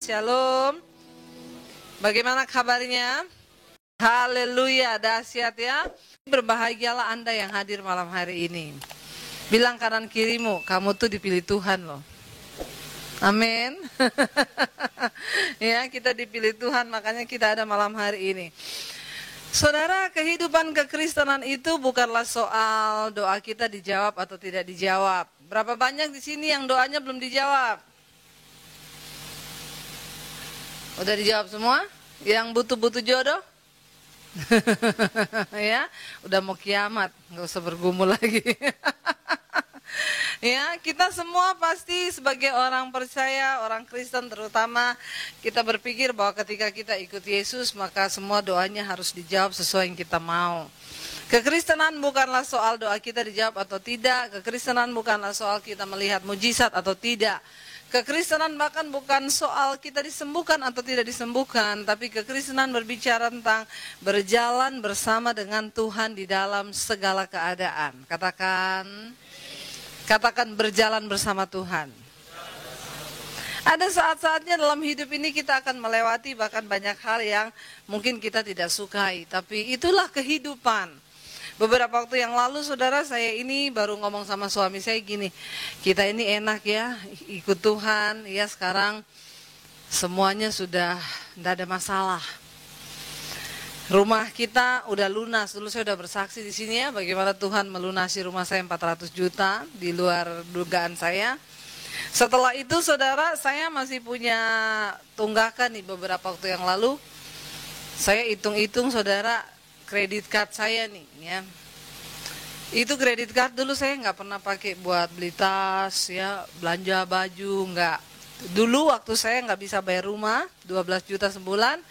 Shalom. Bagaimana kabarnya? Haleluya, dahsyat ya. Berbahagialah Anda yang hadir malam hari ini. Bilang kanan kirimu, kamu tuh dipilih Tuhan loh. Amin. Ya, kita dipilih Tuhan, makanya kita ada malam hari ini. Saudara, kehidupan kekristenan itu bukanlah soal doa kita dijawab atau tidak dijawab. Berapa banyak di sini yang doanya belum dijawab? Udah dijawab semua? Yang butuh-butuh jodoh? Ya, udah mau kiamat, nggak usah bergumul lagi. Ya, kita semua pasti sebagai orang percaya, orang Kristen terutama, kita berpikir bahwa ketika kita ikut Yesus, maka semua doanya harus dijawab sesuai yang kita mau. Kekristenan bukanlah soal doa kita dijawab atau tidak, kekristenan bukanlah soal kita melihat mujizat atau tidak. Kekristenan bahkan bukan soal kita disembuhkan atau tidak disembuhkan, tapi kekristenan berbicara tentang berjalan bersama dengan Tuhan di dalam segala keadaan. Katakan berjalan bersama Tuhan. Ada saat-saatnya dalam hidup ini kita akan melewati bahkan banyak hal yang mungkin kita tidak sukai, tapi itulah kehidupan. Beberapa waktu yang lalu saudara, saya ini baru ngomong sama suami saya gini, kita ini enak ya ikut Tuhan, ya sekarang semuanya sudah tidak ada masalah. Rumah kita udah lunas, dulu saya udah bersaksi di sini ya bagaimana Tuhan melunasi rumah saya 400 juta di luar dugaan saya. Setelah itu saudara, saya masih punya tunggakan nih beberapa waktu yang lalu. Saya hitung-hitung saudara, kredit card saya nih ya. Itu kredit card dulu saya nggak pernah pakai buat beli tas ya, belanja baju, nggak. Dulu waktu saya nggak bisa bayar rumah 12 juta sebulan,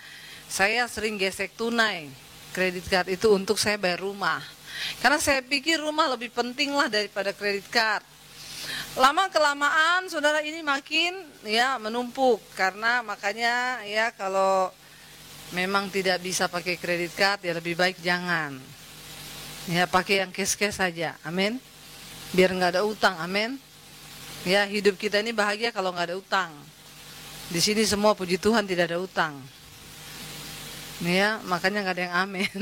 saya sering gesek tunai kredit card itu untuk saya bayar rumah. Karena saya pikir rumah lebih penting lah daripada kredit card. Lama kelamaan saudara ini makin ya menumpuk, karena makanya ya kalau memang tidak bisa pakai kredit card ya lebih baik jangan. Ya pakai yang cash-cash saja, amin. Biar nggak ada utang, amin. Ya hidup kita ini bahagia kalau nggak ada utang. Di sini semua puji Tuhan tidak ada utang. Ya makanya nggak ada yang amin.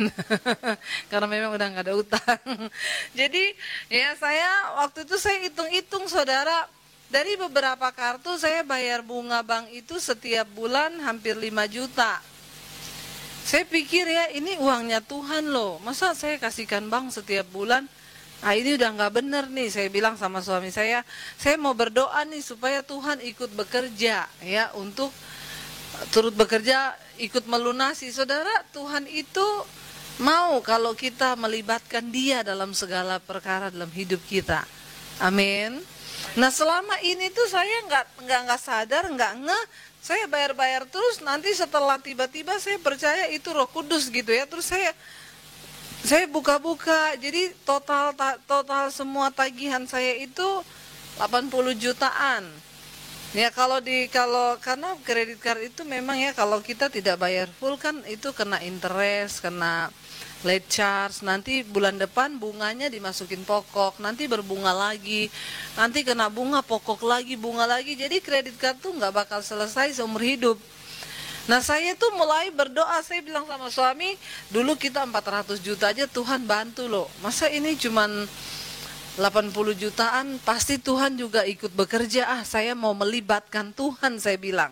Karena memang udah nggak ada utang. Jadi ya saya waktu itu saya hitung-hitung saudara, dari beberapa kartu saya bayar bunga bank itu setiap bulan hampir 5 juta. Saya pikir ya ini uangnya Tuhan loh, masa saya kasihkan bank setiap bulan? Nah ini udah nggak bener nih, saya bilang sama suami saya mau berdoa nih supaya Tuhan ikut bekerja ya, untuk turut bekerja, ikut melunasi. Saudara, Tuhan itu mau kalau kita melibatkan Dia dalam segala perkara dalam hidup kita, amin. Nah selama ini tuh saya nggak sadar, nggak ngeh. Saya bayar-bayar terus, nanti setelah tiba-tiba saya percaya itu Roh Kudus gitu ya. Terus saya buka-buka, jadi total semua tagihan saya itu 80 jutaan. Ya karena kredit card itu memang ya kalau kita tidak bayar full kan itu kena interest, kena late charge, nanti bulan depan bunganya dimasukin pokok, nanti berbunga lagi, nanti kena bunga pokok lagi, bunga lagi, jadi kredit card tuh nggak bakal selesai seumur hidup. Nah saya tuh mulai berdoa, saya bilang sama suami, dulu kita 400 juta aja Tuhan bantu loh, masa ini cuman 80 jutaan, pasti Tuhan juga ikut bekerja, saya mau melibatkan Tuhan, saya bilang.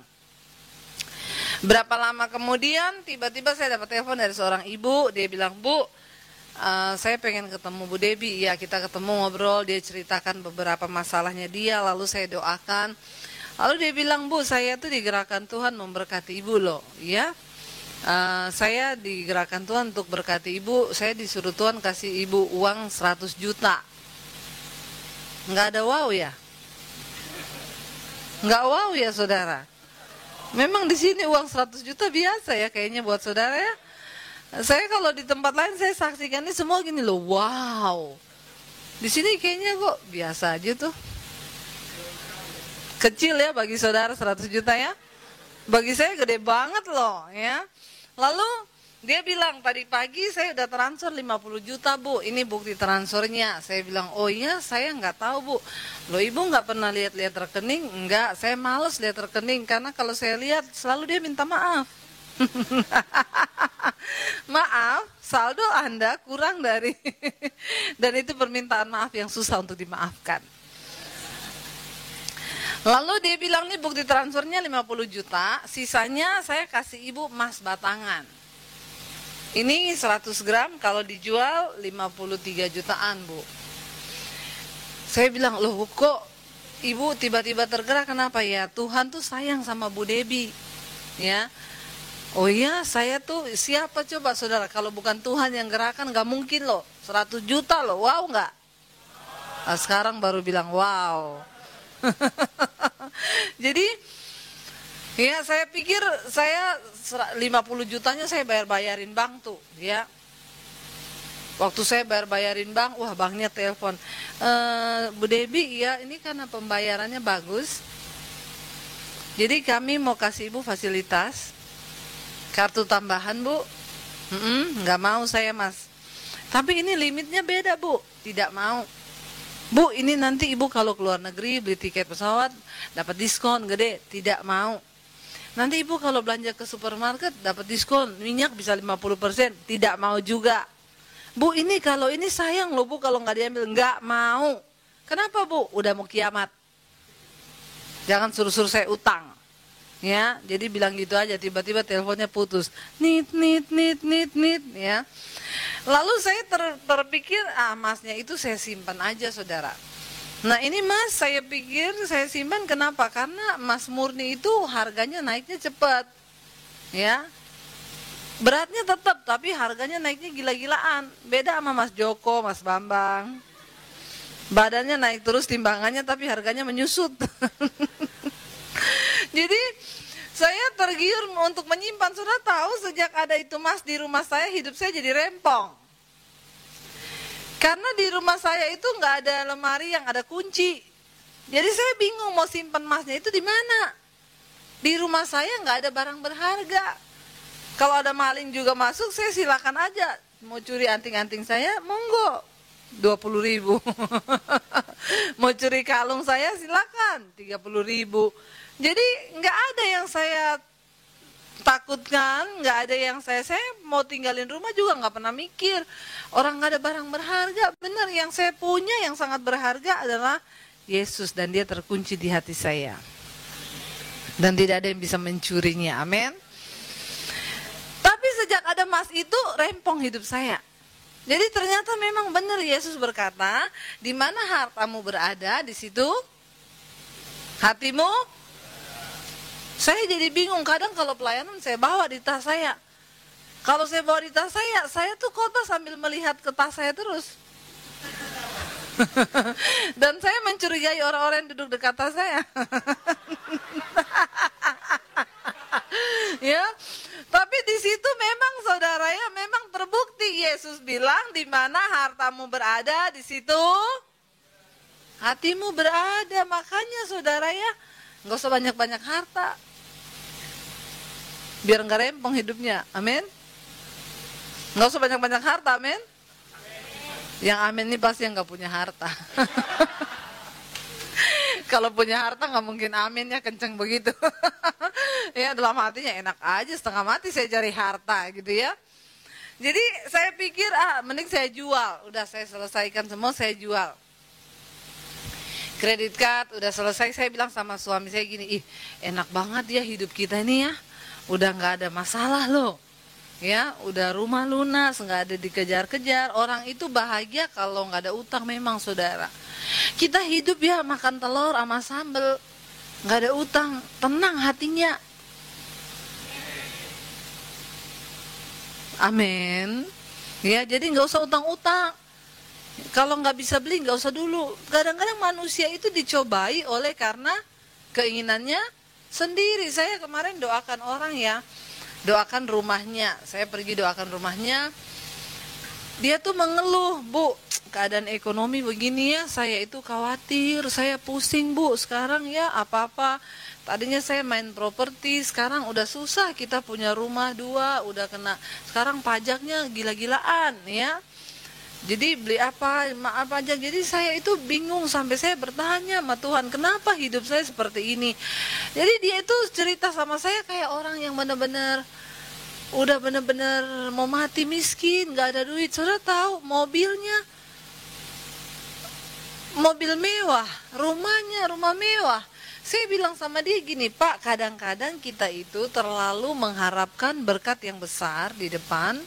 Berapa lama kemudian tiba-tiba saya dapat telepon dari seorang ibu, dia bilang, Bu, saya pengen ketemu Bu Debbie. Ya kita ketemu ngobrol, dia ceritakan beberapa masalahnya dia, lalu saya doakan. Lalu dia bilang, Bu, saya tuh digerakkan Tuhan memberkati Ibu loh, ya. Saya digerakkan Tuhan untuk berkati Ibu, saya disuruh Tuhan kasih Ibu uang 100 juta. Nggak ada wow ya? Nggak wow ya saudara? Memang di sini uang 100 juta biasa ya kayaknya buat saudara ya. Saya kalau di tempat lain saya saksikan ini semua gini loh, wow. Di sini kayaknya kok biasa aja tuh. Kecil ya bagi saudara 100 juta ya. Bagi saya gede banget loh ya. Lalu Dia bilang, tadi pagi saya udah transfer 50 juta bu, ini bukti transfernya. Saya bilang, oh iya saya nggak tahu bu. Loh ibu nggak pernah lihat-lihat rekening? Enggak, saya males lihat rekening, karena kalau saya lihat selalu dia minta maaf. Maaf, saldo Anda kurang dari dan itu permintaan maaf yang susah untuk dimaafkan. Lalu dia bilang nih bukti transfernya 50 juta, sisanya saya kasih ibu emas batangan. Ini 100 gram kalau dijual 53 jutaan bu. Saya bilang, loh kok ibu tiba-tiba tergerak, kenapa ya? Tuhan tuh sayang sama Bu Debbie, ya. Oh iya, saya tuh siapa coba saudara, kalau bukan Tuhan yang gerakan gak mungkin loh, 100 juta loh, wow gak? Nah, sekarang baru bilang wow. Jadi ya saya pikir saya 50 jutanya saya bayarin bank tuh, ya. Waktu saya bayarin bank, wah banknya telepon, Bu Debbie, ya ini karena pembayarannya bagus, jadi kami mau kasih ibu fasilitas kartu tambahan bu. Nggak mau saya mas, tapi ini limitnya beda bu. Tidak mau bu, ini nanti ibu kalau keluar negeri beli tiket pesawat dapat diskon gede. Tidak mau. Nanti ibu kalau belanja ke supermarket dapat diskon minyak bisa 50%. Tidak mau juga. Bu ini kalau ini sayang loh bu kalau nggak diambil. Nggak mau. Kenapa bu? Udah mau kiamat. Jangan suruh-suruh saya utang. Ya, jadi bilang gitu aja, tiba-tiba teleponnya putus. Nit ya. Lalu saya terpikir, emasnya itu saya simpan aja saudara. Nah ini mas, saya pikir saya simpan kenapa? Karena emas murni itu harganya naiknya cepat. Ya. Beratnya tetap, tapi harganya naiknya gila-gilaan. Beda sama Mas Joko, Mas Bambang. Badannya naik terus timbangannya, tapi harganya menyusut. Jadi saya tergiur untuk menyimpan. Sudah tahu sejak ada itu mas di rumah saya, hidup saya jadi rempong. Karena di rumah saya itu nggak ada lemari yang ada kunci. Jadi saya bingung mau simpan emasnya itu di mana. Di rumah saya nggak ada barang berharga. Kalau ada maling juga masuk, saya silakan aja. Mau curi anting-anting saya, monggo 20.000. Mau curi kalung saya silakan 30.000. Jadi nggak ada yang saya takutkan, nggak ada yang saya mau tinggalin rumah juga nggak pernah mikir orang nggak ada barang berharga. Benar, yang saya punya yang sangat berharga adalah Yesus, dan dia terkunci di hati saya dan tidak ada yang bisa mencurinya. Amin. Tapi sejak ada emas itu rempong hidup saya. Jadi ternyata memang benar Yesus berkata, di mana hartamu berada, di situ hatimu. Saya jadi bingung, kadang kalau pelayanan saya bawa di tas saya. Kalau saya bawa di tas saya tuh khotbah sambil melihat ke tas saya terus. Dan saya mencurigai orang-orang yang duduk dekat tas saya. Ya, tapi di situ memang saudara ya, memang terbukti Yesus bilang di mana hartamu berada, di situ hatimu berada. Makanya saudara ya, nggak usah banyak-banyak harta, biar nggak rempong hidupnya. Amin. Nggak usah banyak-banyak harta. Amin. Yang amin ini pasti yang nggak punya harta. Kalau punya harta nggak mungkin aminnya kenceng begitu. Ya dalam hatinya enak aja, setengah mati saya cari harta gitu ya. Jadi saya pikir mending saya jual. Udah saya selesaikan semua, saya jual. Kredit card udah selesai, saya bilang sama suami saya gini, enak banget ya hidup kita ini ya. Udah nggak ada masalah loh. Ya, udah rumah lunas, nggak ada dikejar-kejar. Orang itu bahagia kalau nggak ada utang memang saudara. Kita hidup ya makan telur sama sambel, nggak ada utang, tenang hatinya. Amin. Ya, jadi nggak usah utang-utang. Kalau nggak bisa beli nggak usah dulu. Kadang-kadang manusia itu dicobai oleh karena keinginannya sendiri. Saya kemarin doakan orang ya, doakan rumahnya. Saya pergi doakan rumahnya. Dia tuh mengeluh, Bu, keadaan ekonomi begini ya, saya itu khawatir, saya pusing Bu, sekarang ya apa-apa Tadinya saya main properti, sekarang udah susah, kita punya rumah 2, udah kena, sekarang pajaknya gila-gilaan ya. Jadi beli apa, maaf aja. Jadi saya itu bingung, sampai saya bertanya sama Tuhan, kenapa hidup saya seperti ini. Jadi dia itu cerita sama saya kayak orang yang benar-benar udah benar-benar mau mati, miskin, gak ada duit. Saudara tahu mobilnya mobil mewah, rumahnya rumah mewah. Saya bilang sama dia gini, Pak, kadang-kadang kita itu terlalu mengharapkan berkat yang besar di depan,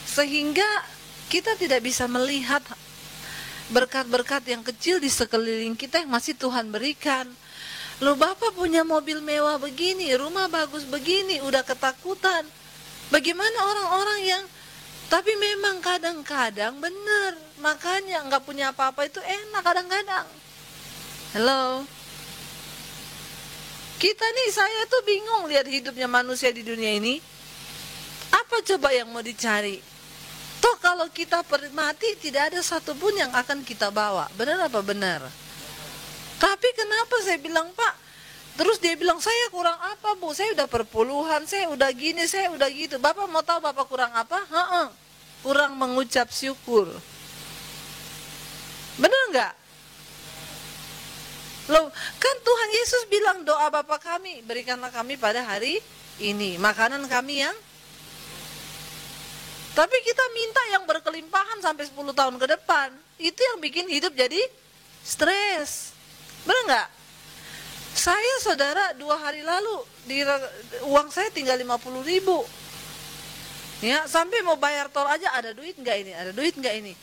sehingga kita tidak bisa melihat berkat-berkat yang kecil di sekeliling kita yang masih Tuhan berikan. Loh, Bapak punya mobil mewah begini, rumah bagus begini, udah ketakutan. Bagaimana orang-orang yang, tapi memang kadang-kadang benar, makanya nggak punya apa-apa itu enak kadang-kadang. Halo, kita nih, saya tuh bingung lihat hidupnya manusia di dunia ini. Apa coba yang mau dicari? Toh kalau kita mati tidak ada satupun yang akan kita bawa. Benar apa benar? Tapi kenapa saya bilang, Pak? Terus dia bilang, saya kurang apa, Bu? Saya udah perpuluhan, saya udah gini, saya udah gitu. Bapak mau tahu Bapak kurang apa? Kurang mengucap syukur. Benar nggak? Loh, kan Tuhan Yesus bilang, doa Bapa kami, berikanlah kami pada hari ini makanan kami yang, tapi kita minta yang berkelimpahan sampai 10 tahun ke depan. Itu yang bikin hidup jadi stres. Benar nggak? Saya, saudara, 2 hari lalu uang saya tinggal 50.000. Ya, sampai mau bayar tol aja, ada duit nggak ini? Ada duit nggak ini?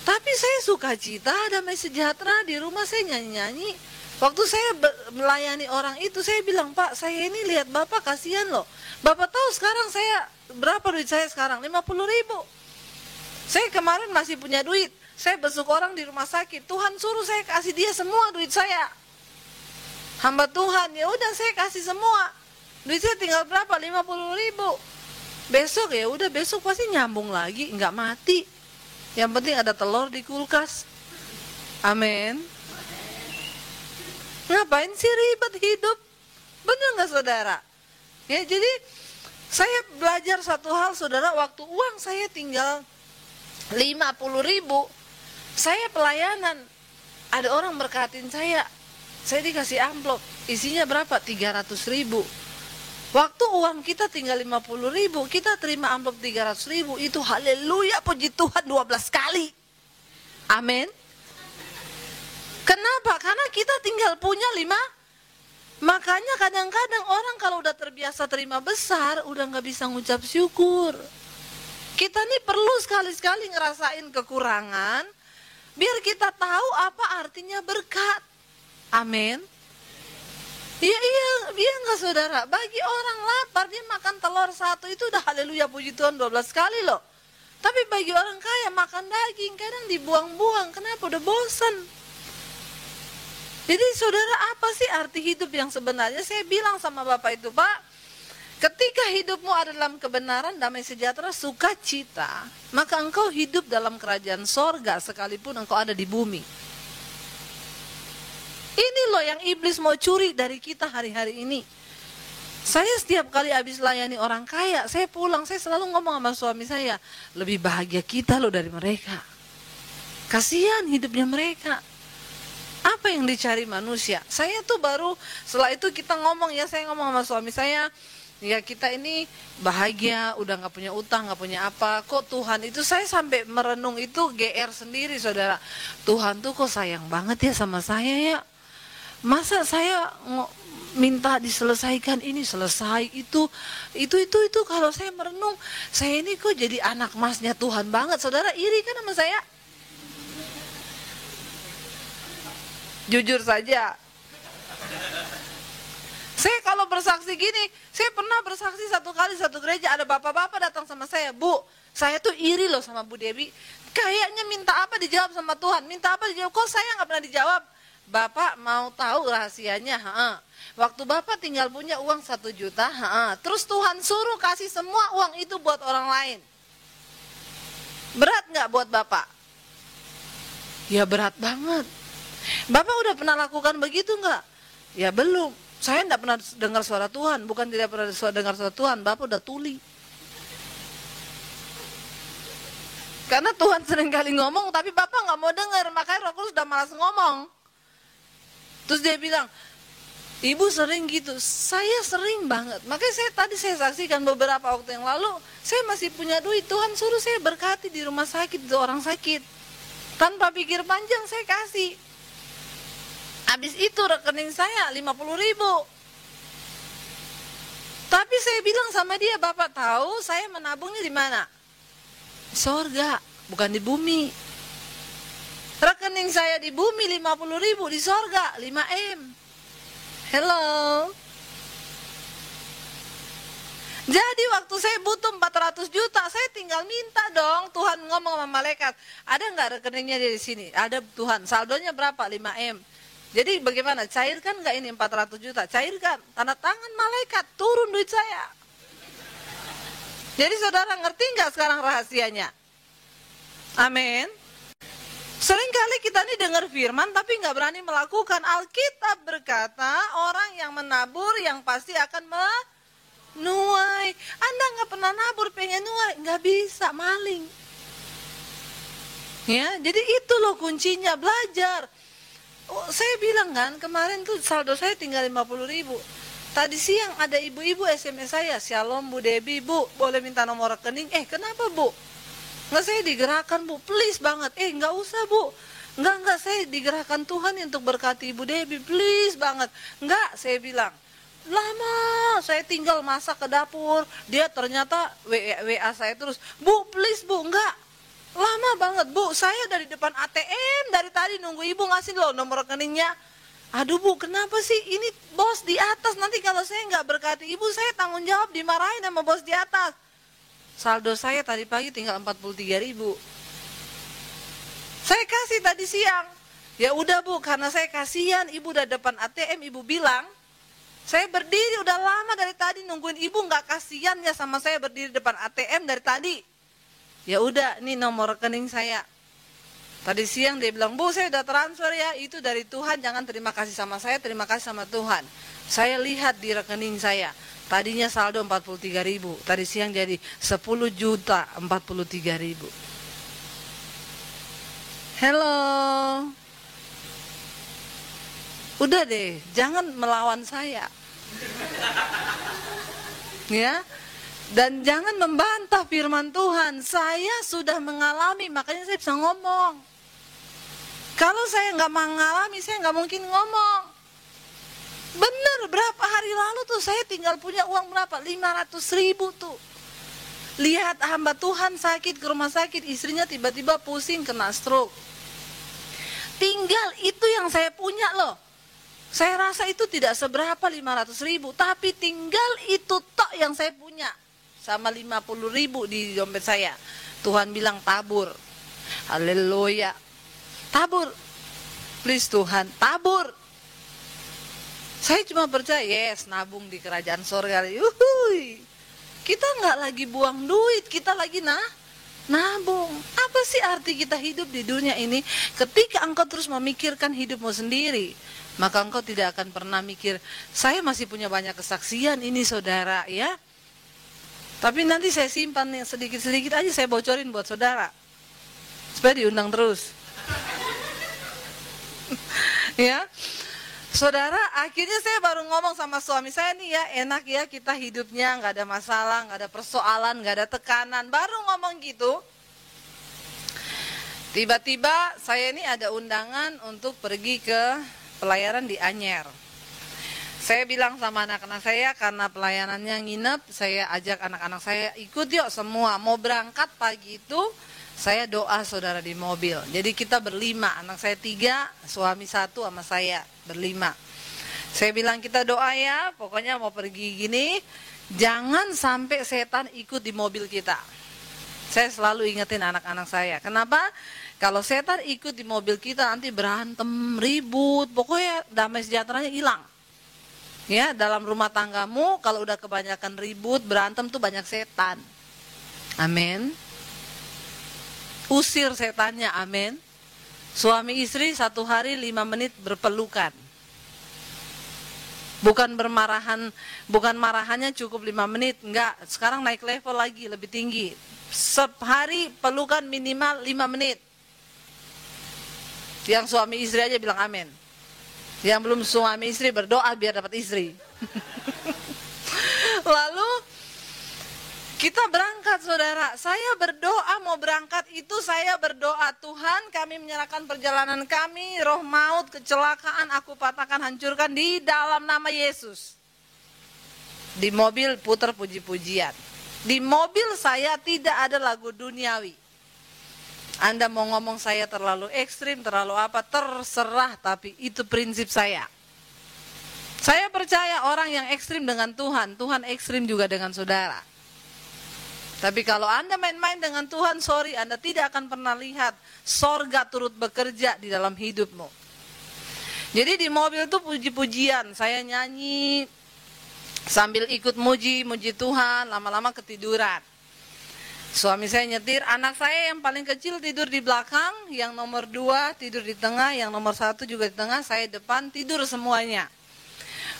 Tapi saya sukacita, damai sejahtera, di rumah saya nyanyi-nyanyi. Waktu saya melayani orang itu, saya bilang, Pak, saya ini lihat Bapak kasihan loh. Bapak tahu sekarang saya, berapa duit saya sekarang? 50.000. Saya kemarin masih punya duit. Saya besuk orang di rumah sakit. Tuhan suruh saya kasih dia semua duit saya. Hamba Tuhan, ya udah saya kasih semua. Duit saya tinggal berapa? 50.000. Besok ya udah, besok pasti nyambung lagi, nggak mati. Yang penting ada telur di kulkas. Amin. Ngapain sih ribet hidup? Benar nggak, saudara? Ya, jadi saya belajar satu hal, saudara. Waktu uang saya tinggal 50.000, saya pelayanan, ada orang berkatin saya dikasih amplop, isinya berapa? 300.000. Waktu uang kita tinggal 50.000, kita terima amplop 300.000, itu haleluya, puji Tuhan 12 kali. Amin. Kenapa? Karena kita tinggal punya 5. Makanya kadang-kadang orang kalau udah terbiasa terima besar, udah gak bisa ngucap syukur. Kita nih perlu sekali-sekali ngerasain kekurangan, biar kita tahu apa artinya berkat. Amin. Iya nggak, saudara? Bagi orang lapar, dia makan telur 1 itu udah haleluya puji Tuhan 12 kali loh. Tapi bagi orang kaya makan daging kadang dibuang-buang. Kenapa? Udah bosan. Jadi saudara, apa sih arti hidup yang sebenarnya? Saya bilang sama Bapak itu, Pak, ketika hidupmu ada dalam kebenaran, damai sejahtera, sukacita, maka engkau hidup dalam kerajaan sorga sekalipun engkau ada di bumi. Ini loh yang iblis mau curi dari kita hari-hari ini. Saya setiap kali habis layani orang kaya, saya pulang, saya selalu ngomong sama suami saya, lebih bahagia kita loh dari mereka. Kasihan hidupnya mereka. Apa yang dicari manusia? Saya tuh baru setelah itu kita ngomong, ya saya ngomong sama suami saya, ya kita ini bahagia, udah gak punya utang, gak punya apa. Kok Tuhan itu, saya sampai merenung itu GR sendiri, saudara. Tuhan tuh kok sayang banget ya sama saya ya. Masa saya minta diselesaikan ini, selesai itu kalau saya merenung, saya ini kok jadi anak emasnya Tuhan banget. Saudara iri kan sama saya? Jujur saja, saya kalau bersaksi gini, saya pernah bersaksi satu kali satu gereja, ada bapak-bapak datang sama saya, Bu, saya tuh iri loh sama Bu Dewi, kayaknya minta apa dijawab sama Tuhan, minta apa dijawab, kok saya nggak pernah dijawab. Bapak mau tahu rahasianya? Waktu Bapak tinggal punya uang 1 juta, terus Tuhan suruh kasih semua uang itu buat orang lain, berat nggak buat Bapak? Ya berat banget. Bapak udah pernah lakukan begitu nggak? Ya belum. Saya tidak pernah dengar suara Tuhan. Bukan tidak pernah dengar suara Tuhan, Bapak udah tuli. Karena Tuhan sering kali ngomong, tapi Bapak nggak mau dengar, makanya Roh Kudus udah malas ngomong. Terus dia bilang, Ibu sering gitu, saya sering banget. Makanya saya saksikan beberapa waktu yang lalu, saya masih punya duit, Tuhan suruh saya berkati di rumah sakit, di orang sakit. Tanpa pikir panjang saya kasih. Habis itu rekening saya 50.000. Tapi saya bilang sama dia, Bapak tahu saya menabungnya di mana? Sorga, bukan di bumi. Rekening saya di bumi 50.000, di sorga 5M. Hello. Jadi waktu saya butuh 400 juta, saya tinggal minta dong. Tuhan ngomong sama malaikat, ada nggak rekeningnya di sini? Ada Tuhan, saldonya berapa? 5M. Jadi bagaimana? Cairkan nggak ini 400 juta? Cairkan. Tanda tangan malaikat, turun duit saya. Jadi saudara ngerti nggak sekarang rahasianya? Amin. Seringkali kita nih dengar firman tapi nggak berani melakukan. Alkitab berkata orang yang menabur yang pasti akan menuai. Anda nggak pernah nabur pengen nuai, nggak bisa, maling. Ya, jadi itu loh kuncinya, belajar. Saya bilang kan kemarin tuh saldo saya tinggal 50.000. Tadi siang ada ibu-ibu SMS saya, Shalom Bu Debbie, Bu boleh minta nomor rekening? Kenapa Bu? Nggak, saya digerakkan Bu, please banget. Nggak usah Bu. Nggak, saya digerakkan Tuhan untuk berkati Ibu Debbie, please banget. Nggak, saya bilang. Lama saya tinggal masak ke dapur, dia ternyata WA saya terus, Bu please Bu, nggak. Lama banget Bu, saya dari depan ATM, dari tadi nunggu Ibu ngasih loh nomor rekeningnya. Aduh Bu, kenapa sih? Ini bos di atas, nanti kalau saya nggak berkati Ibu, saya tanggung jawab dimarahin sama bos di atas. Saldo saya tadi pagi tinggal 43.000. Saya kasih tadi siang. Ya udah Bu, karena saya kasihan, Ibu udah depan ATM, Ibu bilang, saya berdiri udah lama dari tadi nungguin Ibu, nggak kasihan ya sama saya berdiri depan ATM dari tadi. Ya udah, ini nomor rekening saya. Tadi siang dia bilang, Bu saya udah transfer ya, itu dari Tuhan, jangan terima kasih sama saya, terima kasih sama Tuhan. Saya lihat di rekening saya, tadinya saldo 43.000, tadi siang jadi 10.043.000. Hello. Udah deh, jangan melawan saya. Ya. Dan jangan membantah firman Tuhan. Saya sudah mengalami, makanya saya bisa ngomong. Kalau saya nggak mengalami, saya nggak mungkin ngomong. Bener, berapa hari lalu tuh saya tinggal punya uang berapa? 500.000 tuh. Lihat hamba Tuhan sakit ke rumah sakit, istrinya tiba-tiba pusing kena stroke. Tinggal itu yang saya punya loh. Saya rasa itu tidak seberapa 500.000, tapi tinggal itu tok yang saya punya. Sama 50.000 di dompet saya. Tuhan bilang tabur. Haleluya. Tabur. Please Tuhan, tabur. Saya cuma percaya, yes, nabung di kerajaan sorga. Yuhui. Kita nggak lagi buang duit, kita lagi nabung. Apa sih arti kita hidup di dunia ini? Ketika engkau terus memikirkan hidupmu sendiri, maka engkau tidak akan pernah mikir, saya masih punya banyak kesaksian ini saudara ya. Tapi nanti saya simpan yang sedikit-sedikit aja, saya bocorin buat saudara supaya diundang terus. Ya, saudara, akhirnya saya baru ngomong sama suami saya nih ya, enak ya kita hidupnya, nggak ada masalah, nggak ada persoalan, nggak ada tekanan. Baru ngomong gitu, tiba-tiba saya ini ada undangan untuk pergi ke pelayaran di Anyer. Saya bilang sama anak-anak saya, karena pelayanannya nginep, saya ajak anak-anak saya ikut yuk semua. Mau berangkat pagi itu, saya doa saudara di mobil. Jadi kita berlima, anak saya 3, suami 1 sama saya berlima. Saya bilang kita doa ya, pokoknya mau pergi gini, jangan sampai setan ikut di mobil kita. Saya selalu ingetin anak-anak saya. Kenapa? Kalau setan ikut di mobil kita nanti berantem, ribut, pokoknya damai sejahteranya hilang. Ya, dalam rumah tanggamu kalau udah kebanyakan ribut, berantem tuh banyak setan. Amin. Usir setannya, amin. Suami istri 1 hari 5 menit berpelukan. Bukan bermarahan, bukan marahannya cukup 5 menit, enggak. Sekarang naik level lagi, lebih tinggi. Sehari pelukan minimal 5 menit. Yang suami istri aja bilang amin. Yang belum suami istri berdoa biar dapat istri. Lalu kita berangkat, saudara. Saya berdoa mau berangkat itu, saya berdoa, Tuhan, kami menyerahkan perjalanan kami, roh maut, kecelakaan, aku patahkan, hancurkan di dalam nama Yesus. Di mobil putar puji-pujian. Di mobil saya tidak ada lagu duniawi. Anda mau ngomong saya terlalu ekstrim, terlalu apa, terserah, tapi itu prinsip saya. Saya percaya orang yang ekstrim dengan Tuhan, Tuhan ekstrim juga dengan saudara. Tapi kalau Anda main-main dengan Tuhan, sorry, Anda tidak akan pernah lihat sorga turut bekerja di dalam hidupmu. Jadi di mobil itu puji-pujian, saya nyanyi sambil ikut muji Tuhan, lama-lama ketiduran. Suami saya nyetir, anak saya yang paling kecil tidur di belakang, yang nomor 2 tidur di tengah, yang nomor 1 juga di tengah, saya depan, tidur semuanya.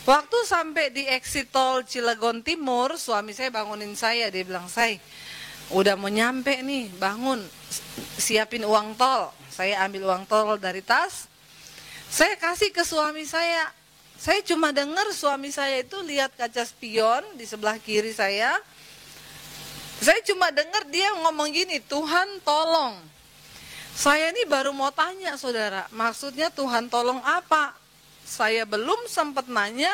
Waktu sampai di exit tol Cilegon Timur, suami saya bangunin saya, dia bilang, "Say, udah mau nyampe nih, bangun, siapin uang tol." Saya ambil uang tol dari tas, saya kasih ke suami saya. Saya cuma dengar suami saya itu lihat kaca spion di sebelah kiri saya. Saya cuma dengar dia ngomong gini, "Tuhan tolong." Saya ini baru mau tanya, saudara, maksudnya Tuhan tolong apa? Saya belum sempat nanya,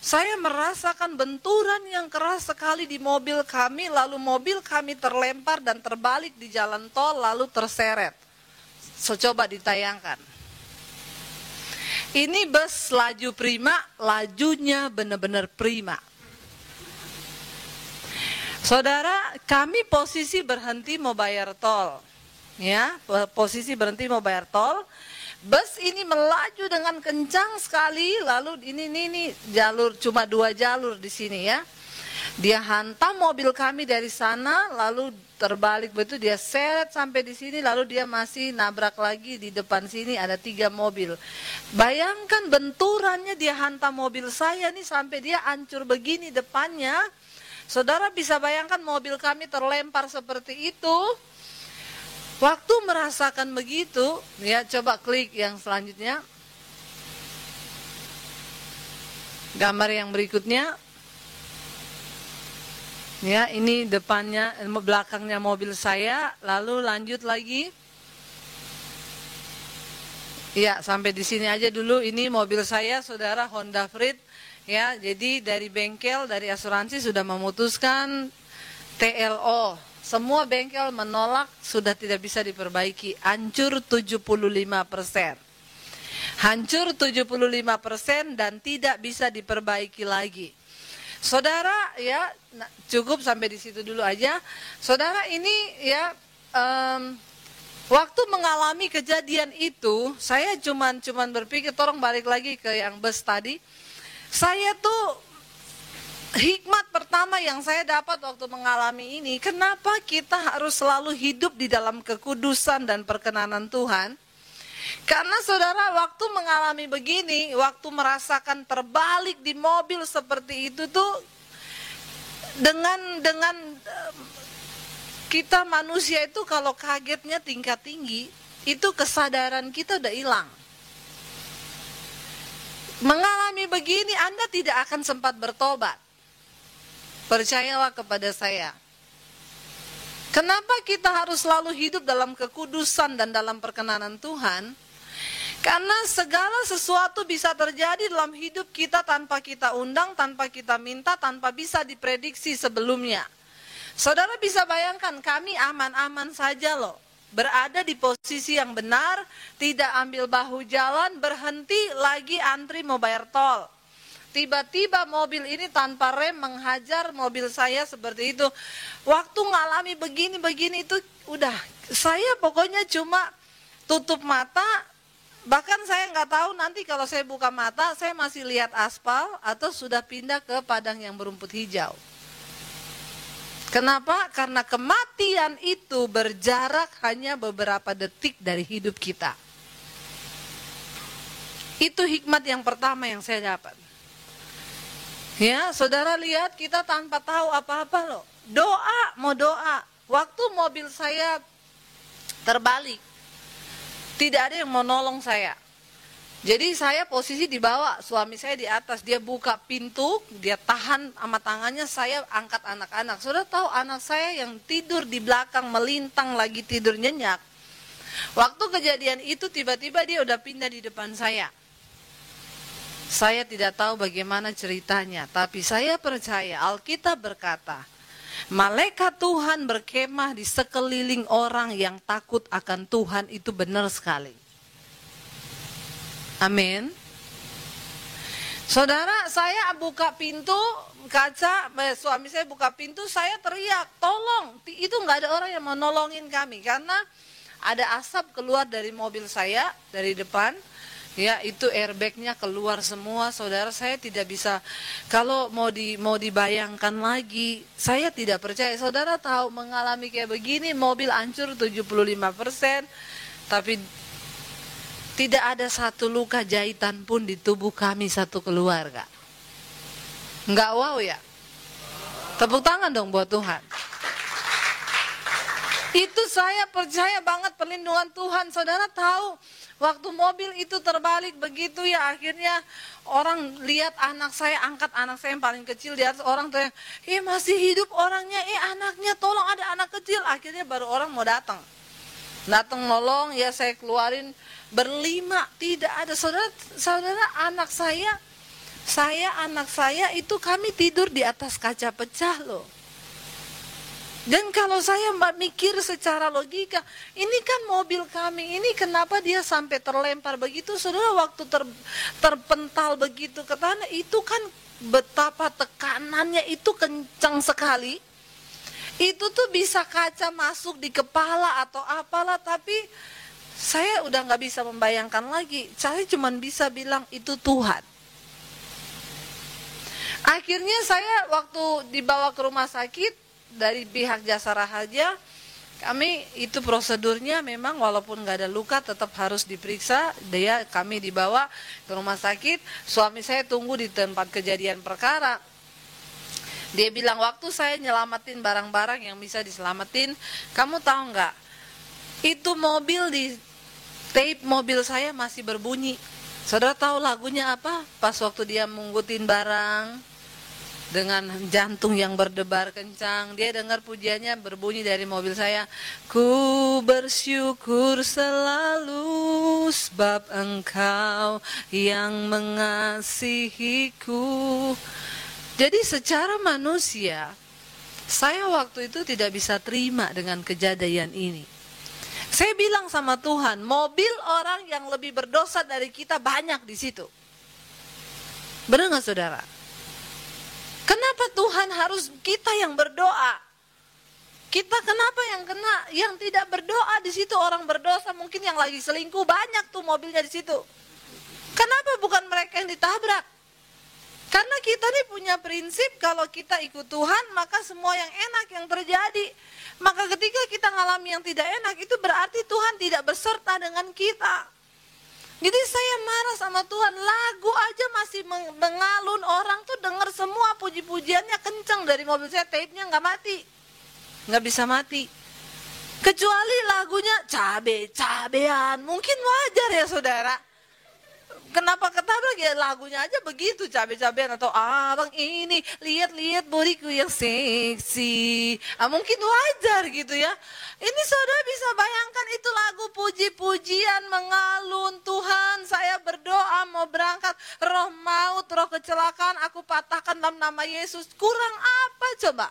saya merasakan benturan yang keras sekali di mobil kami, lalu mobil kami terlempar dan terbalik di jalan tol, lalu terseret. So, coba ditayangkan. Ini bus laju prima, lajunya benar-benar prima. Saudara, kami posisi berhenti mau bayar tol. Ya, posisi berhenti mau bayar tol. Bus ini melaju dengan kencang sekali, lalu ini jalur, cuma 2 jalur di sini ya. Dia hantam mobil kami dari sana, lalu terbalik begitu, dia seret sampai di sini, lalu dia masih nabrak lagi di depan sini ada 3 mobil. Bayangkan benturannya, dia hantam mobil saya nih sampai dia hancur begini depannya. Saudara bisa bayangkan mobil kami terlempar seperti itu. Waktu merasakan begitu, ya coba klik yang selanjutnya. Gambar yang berikutnya. Ya, ini depannya, belakangnya mobil saya, lalu lanjut lagi. Ya, sampai di sini aja dulu. Ini mobil saya, saudara, Honda Freed. Ya, jadi dari bengkel, dari asuransi sudah memutuskan TLO. Semua bengkel menolak, sudah tidak bisa diperbaiki. Hancur 75%. Hancur 75% dan tidak bisa diperbaiki lagi. Saudara, ya cukup sampai di situ dulu aja. Saudara, ini ya waktu mengalami kejadian itu, saya cuman berpikir, tolong balik lagi ke yang bus tadi. Saya tuh hikmat pertama yang saya dapat waktu mengalami ini, kenapa kita harus selalu hidup di dalam kekudusan dan perkenanan Tuhan? Karena saudara, waktu mengalami begini, waktu merasakan terbalik di mobil seperti itu tuh, dengan kita manusia itu kalau kagetnya tingkat tinggi, itu kesadaran kita udah hilang. Mengalami begini, Anda tidak akan sempat bertobat. Percayalah kepada saya. Kenapa kita harus selalu hidup dalam kekudusan dan dalam perkenanan Tuhan? Karena segala sesuatu bisa terjadi dalam hidup kita tanpa kita undang, tanpa kita minta, tanpa bisa diprediksi sebelumnya. Saudara bisa bayangkan, kami aman-aman saja loh. Berada di posisi yang benar, tidak ambil bahu jalan, berhenti lagi antri mau bayar tol. Tiba-tiba mobil ini tanpa rem menghajar mobil saya seperti itu. Waktu ngalami begini-begini itu udah, saya pokoknya cuma tutup mata. Bahkan saya nggak tahu nanti kalau saya buka mata, saya masih lihat aspal atau sudah pindah ke padang yang berumput hijau. Kenapa? Karena kematian itu berjarak hanya beberapa detik dari hidup kita. Itu hikmat yang pertama yang saya dapat. Ya, saudara lihat kita tanpa tahu apa-apa loh. Doa, mau doa. Waktu mobil saya terbalik, tidak ada yang mau nolong saya. Jadi saya posisi di bawah, suami saya di atas. Dia buka pintu, dia tahan sama tangannya, saya angkat anak-anak. Saudara tahu anak saya yang tidur di belakang melintang lagi tidur nyenyak. Waktu kejadian itu tiba-tiba dia udah pindah di depan saya. Saya tidak tahu bagaimana ceritanya, tapi saya percaya Alkitab berkata, malaikat Tuhan berkemah di sekeliling orang yang takut akan Tuhan, itu benar sekali. Amin. Saudara, saya buka pintu kaca, suami saya buka pintu, saya teriak, tolong. Itu nggak ada orang yang mau nolongin kami, karena ada asap keluar dari mobil saya, dari depan. Ya, itu airbagnya keluar semua. Saudara, saya tidak bisa, kalau mau dibayangkan lagi, saya tidak percaya. Saudara tahu mengalami kayak begini, mobil hancur 75%, tapi tidak ada satu luka jahitan pun di tubuh kami satu keluarga. Enggak wow ya? Tepuk tangan dong buat Tuhan. Itu saya percaya banget perlindungan Tuhan. Saudara tahu, waktu mobil itu terbalik begitu ya, akhirnya orang lihat anak saya, angkat anak saya yang paling kecil di atas, orang teriak, masih hidup orangnya, anaknya, tolong, ada anak kecil. Akhirnya baru orang mau datang nolong, ya saya keluarin berlima, tidak ada. Saudara, anak saya itu kami tidur di atas kaca pecah loh. Dan kalau saya mikir secara logika, ini kan mobil kami, ini kenapa dia sampai terlempar begitu? Saudara, waktu terpental begitu ke tanah, itu kan betapa tekanannya itu kencang sekali. Itu tuh bisa kaca masuk di kepala atau apalah, tapi saya udah gak bisa membayangkan lagi. Saya cuma bisa bilang itu Tuhan. Akhirnya saya waktu dibawa ke rumah sakit dari pihak Jasa Raharja, kami itu prosedurnya memang walaupun gak ada luka tetap harus diperiksa. Kami dibawa ke rumah sakit, suami saya tunggu di tempat kejadian perkara. Dia bilang, waktu saya nyelamatin barang-barang yang bisa diselamatin, kamu tahu nggak? Itu mobil di tape mobil saya masih berbunyi. Saudara tahu lagunya apa? Pas waktu dia mengangkutin barang dengan jantung yang berdebar kencang, dia dengar pujiannya berbunyi dari mobil saya. Ku bersyukur selalu sebab Engkau yang mengasihiku. Jadi secara manusia, saya waktu itu tidak bisa terima dengan kejadian ini. Saya bilang sama Tuhan, mobil orang yang lebih berdosa dari kita banyak di situ. Benar nggak saudara? Kenapa Tuhan harus kita yang berdoa? Kita kenapa yang tidak berdoa di situ? Orang berdosa mungkin yang lagi selingkuh banyak tuh mobilnya di situ. Kenapa bukan mereka yang ditabrak? Karena kita nih punya prinsip, kalau kita ikut Tuhan, maka semua yang enak yang terjadi. Maka ketika kita ngalami yang tidak enak, itu berarti Tuhan tidak beserta dengan kita. Jadi saya marah sama Tuhan, lagu aja masih mengalun, orang tuh dengar semua puji-pujiannya kenceng dari mobil saya, tape-nya nggak mati. Nggak bisa mati. Kecuali lagunya cabe-cabean, mungkin wajar ya saudara. Kenapa ketabrak ya, lagunya aja begitu, cabe-cabean, atau abang ini lihat-lihat bodiku yang seksi. Mungkin wajar gitu ya. Ini saudara bisa bayangkan, itu lagu puji-pujian mengalun. Tuhan, saya berdoa mau berangkat, roh maut, roh kecelakaan aku patahkan dalam nama Yesus. Kurang apa coba?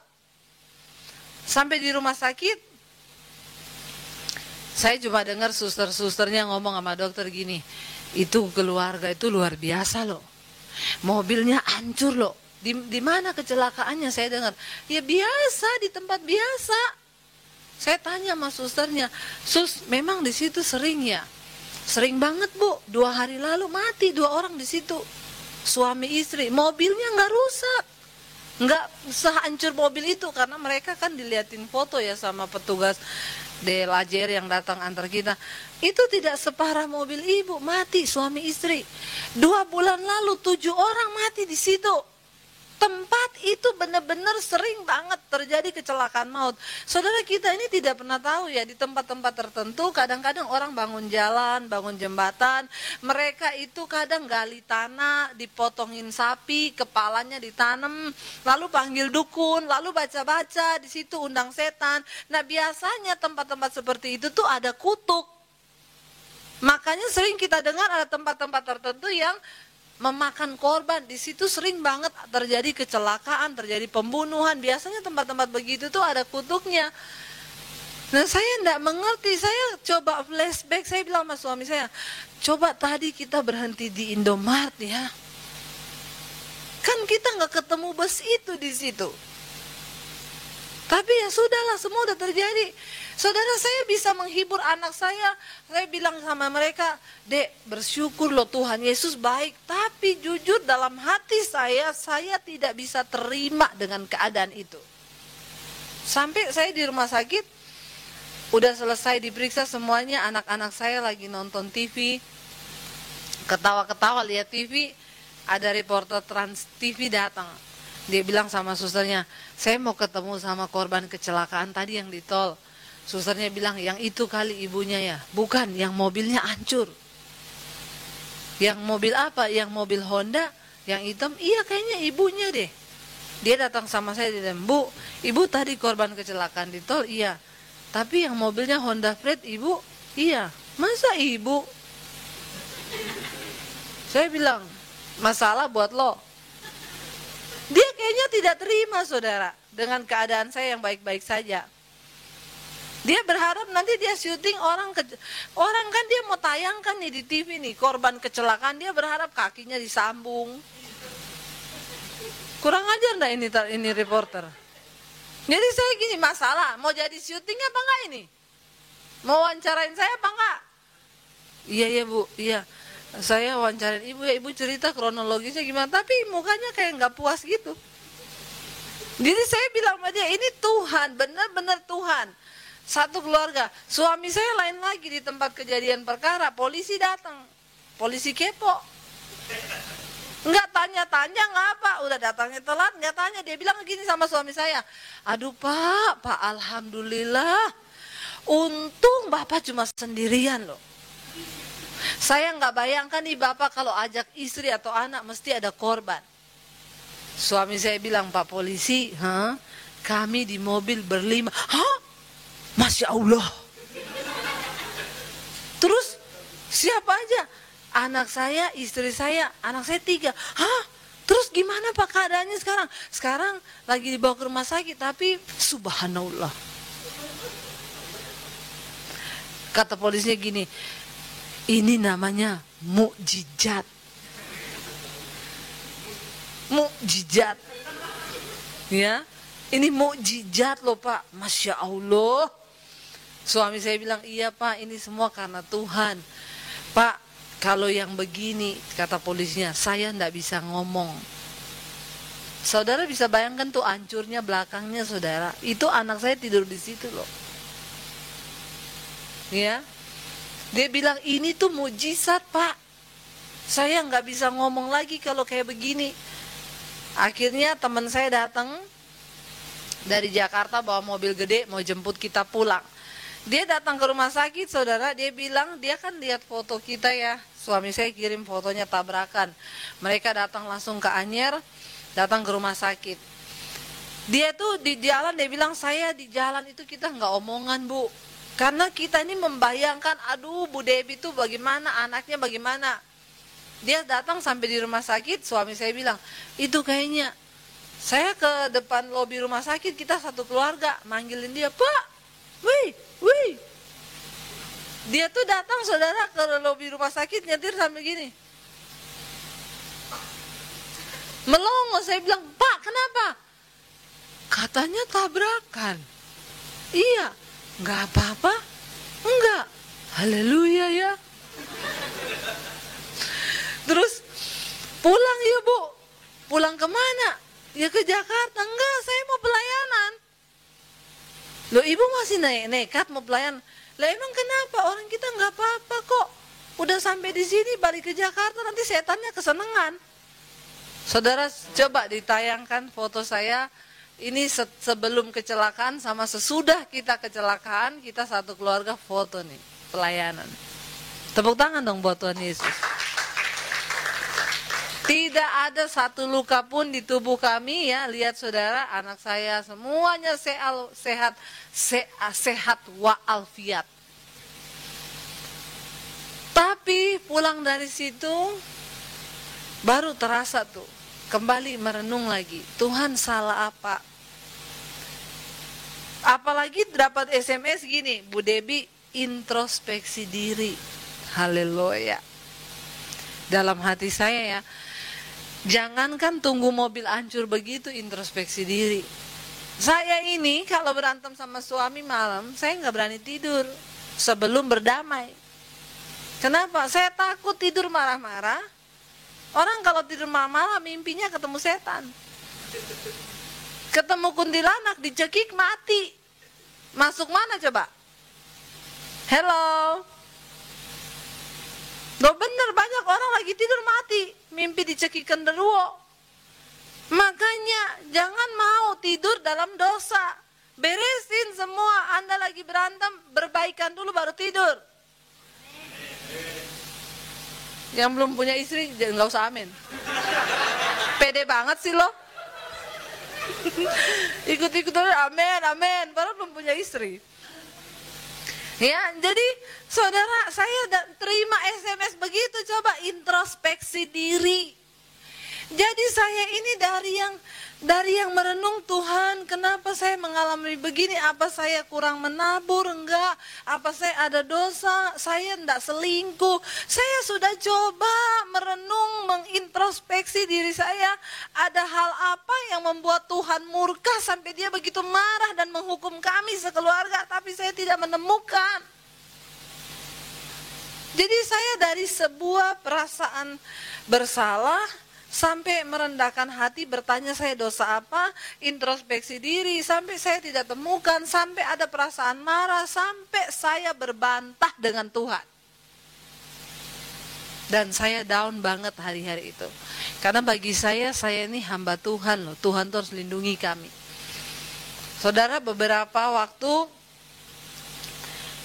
Sampai di rumah sakit, saya cuma dengar suster-susternya ngomong sama dokter gini, itu keluarga itu luar biasa loh, mobilnya hancur loh. Di mana kecelakaannya? Saya dengar, ya biasa, di tempat biasa. Saya tanya sama susternya, sus, memang di situ sering ya? Sering banget bu, 2 hari lalu mati 2 orang di situ, suami istri. Mobilnya nggak rusak, nggak sehancur mobil itu, karena mereka kan diliatin foto ya sama petugas Delajer yang datang antar kita. Itu tidak separah mobil ibu, mati suami istri. 2 bulan lalu 7 orang mati di situ. tempat itu benar-benar sering banget terjadi kecelakaan maut. Saudara, kita ini tidak pernah tahu ya, di tempat-tempat tertentu kadang-kadang orang bangun jalan, bangun jembatan, mereka itu kadang gali tanah, dipotongin sapi, kepalanya ditanam, lalu panggil dukun, lalu baca-baca di situ, undang setan. Nah, biasanya tempat-tempat seperti itu tuh ada kutuk. Makanya sering kita dengar ada tempat-tempat tertentu yang memakan korban. Di situ sering banget terjadi kecelakaan, terjadi pembunuhan. Biasanya tempat-tempat begitu tuh ada kutuknya. Nah, saya tidak mengerti. Saya coba flashback, saya bilang sama suami saya, coba tadi kita berhenti di Indomart ya, kan kita nggak ketemu bus itu di situ. Tapi ya sudahlah, semua udah terjadi. Saudara, saya bisa menghibur anak saya. Saya bilang sama mereka, Dek, bersyukur loh Tuhan Yesus baik. Tapi jujur dalam hati saya tidak bisa terima dengan keadaan itu. Sampai saya di rumah sakit, udah selesai diperiksa semuanya, anak-anak saya lagi nonton TV, ketawa-ketawa lihat TV, ada reporter Trans TV datang. Dia bilang sama susternya, saya mau ketemu sama korban kecelakaan tadi yang di tol. Susternya bilang, yang itu kali ibunya ya. Bukan, yang mobilnya hancur. Yang mobil apa? Yang mobil Honda, yang hitam. Iya, kayaknya ibunya deh. Dia datang sama saya, dia bilang, Bu, ibu tadi korban kecelakaan di tol? Iya. Tapi yang mobilnya Honda Freed, ibu? Iya. Masa ibu? Saya bilang, masalah buat lo. Dia kayaknya tidak terima, saudara, dengan keadaan saya yang baik-baik saja. Dia berharap nanti dia syuting orang kan dia mau tayangkan nih di TV nih, korban kecelakaan, dia berharap kakinya disambung. Kurang ajar enggak ini reporter. Jadi saya gini, masalah mau jadi syuting apa enggak ini? Mau wawancarain saya apa enggak? Iya Bu, iya. Saya wawancarain ibu ya, ibu cerita kronologisnya gimana, tapi mukanya kayak nggak puas gitu. Jadi saya bilang sama dia, ini Tuhan, benar-benar Tuhan. Satu keluarga, suami saya lain lagi di tempat kejadian perkara, polisi datang, polisi kepo. Nggak tanya-tanya, nggak apa, udah datangnya telat, nggak tanya. Dia bilang gini sama suami saya, aduh Pak Alhamdulillah, untung Bapak cuma sendirian loh. Saya nggak bayangkan nih Bapak kalau ajak istri atau anak mesti ada korban. Suami saya bilang, Pak polisi, kami di mobil berlima. Hah? Masya Allah. Terus siapa aja? Anak saya, istri saya, anak saya 3. Hah? Terus gimana Pak keadaannya sekarang? Sekarang lagi dibawa ke rumah sakit, tapi subhanallah. Kata polisinya gini, ini namanya mukjizat. Mukjizat. Ya, ini mukjizat loh Pak. Masya Allah. Suami saya bilang, iya Pak, ini semua karena Tuhan. Pak, kalau yang begini, kata polisinya, saya enggak bisa ngomong. Saudara bisa bayangkan tuh hancurnya belakangnya saudara. Itu anak saya tidur di situ loh. Ya. Dia bilang ini tuh mujizat Pak. Saya nggak bisa ngomong lagi kalau kayak begini. Akhirnya teman saya datang dari Jakarta bawa mobil gede mau jemput kita pulang. Dia datang ke rumah sakit saudara. Dia bilang dia kan lihat foto kita ya. Suami saya kirim fotonya tabrakan. Mereka datang langsung ke Anyer, datang ke rumah sakit. Dia tuh di jalan dia bilang, saya di jalan itu kita nggak omongan Bu. Karena kita ini membayangkan, aduh Bu Debbie itu bagaimana, anaknya bagaimana. Dia datang sampai di rumah sakit, suami saya bilang, itu kayaknya. Saya ke depan lobi rumah sakit, kita satu keluarga, manggilin dia, Pak, wih. Dia tuh datang saudara ke lobi rumah sakit, nyetir sampai gini. Melongo, saya bilang, Pak kenapa? Katanya tabrakan. Iya. Enggak apa-apa? Enggak. Haleluya ya. Terus pulang ya Bu. Pulang kemana? Ya ke Jakarta. Enggak, saya mau pelayanan. Loh ibu masih nekat mau pelayanan. Lah emang kenapa? Orang kita enggak apa-apa kok. Udah sampai di sini balik ke Jakarta nanti setannya kesenengan. Saudara coba ditayangkan foto saya. Ini sebelum kecelakaan sama sesudah kita kecelakaan, kita satu keluarga foto nih, pelayanan. Tepuk tangan dong buat Tuhan Yesus. Tidak ada satu luka pun di tubuh kami ya. Lihat saudara, anak saya semuanya sehat wa'alfiat. Tapi pulang dari situ baru terasa tuh, kembali merenung lagi, Tuhan salah apa? Apalagi dapat SMS gini, Bu Debi introspeksi diri. Haleluya. Dalam hati saya ya, jangankan tunggu mobil hancur begitu introspeksi diri. Saya ini kalau berantem sama suami malam, saya nggak berani tidur sebelum berdamai. Kenapa? Saya takut tidur marah-marah. Orang kalau tidur marah-marah mimpinya ketemu setan. Ketemu kuntilanak, dicekik mati. Masuk mana coba? Hello. Loh bener, banyak orang lagi tidur mati, mimpi dicekik genderuwo. Makanya jangan mau tidur dalam dosa. Beresin semua, Anda lagi berantem, berbaikan dulu baru tidur. Yang belum punya istri nggak usah amin. Pede banget sih lo. Ikut-ikut amin, amin. Baru belum punya istri. Ya, jadi saudara, saya terima SMS begitu, coba introspeksi diri. Jadi saya ini dari yang merenung, Tuhan, kenapa saya mengalami begini? Apa saya kurang menabur? Enggak. Apa saya ada dosa? Saya enggak selingkuh. Saya sudah coba merenung, mengintrospeksi diri saya. Ada hal apa yang membuat Tuhan murka sampai dia begitu marah dan menghukum kami sekeluarga, tapi saya tidak menemukan. Jadi saya dari sebuah perasaan bersalah sampai merendahkan hati, bertanya saya dosa apa, introspeksi diri, sampai saya tidak temukan, sampai ada perasaan marah, sampai saya berbantah dengan Tuhan. Dan saya down banget hari-hari itu. Karena bagi saya ini hamba Tuhan loh, Tuhan terus lindungi kami. Saudara, beberapa waktu,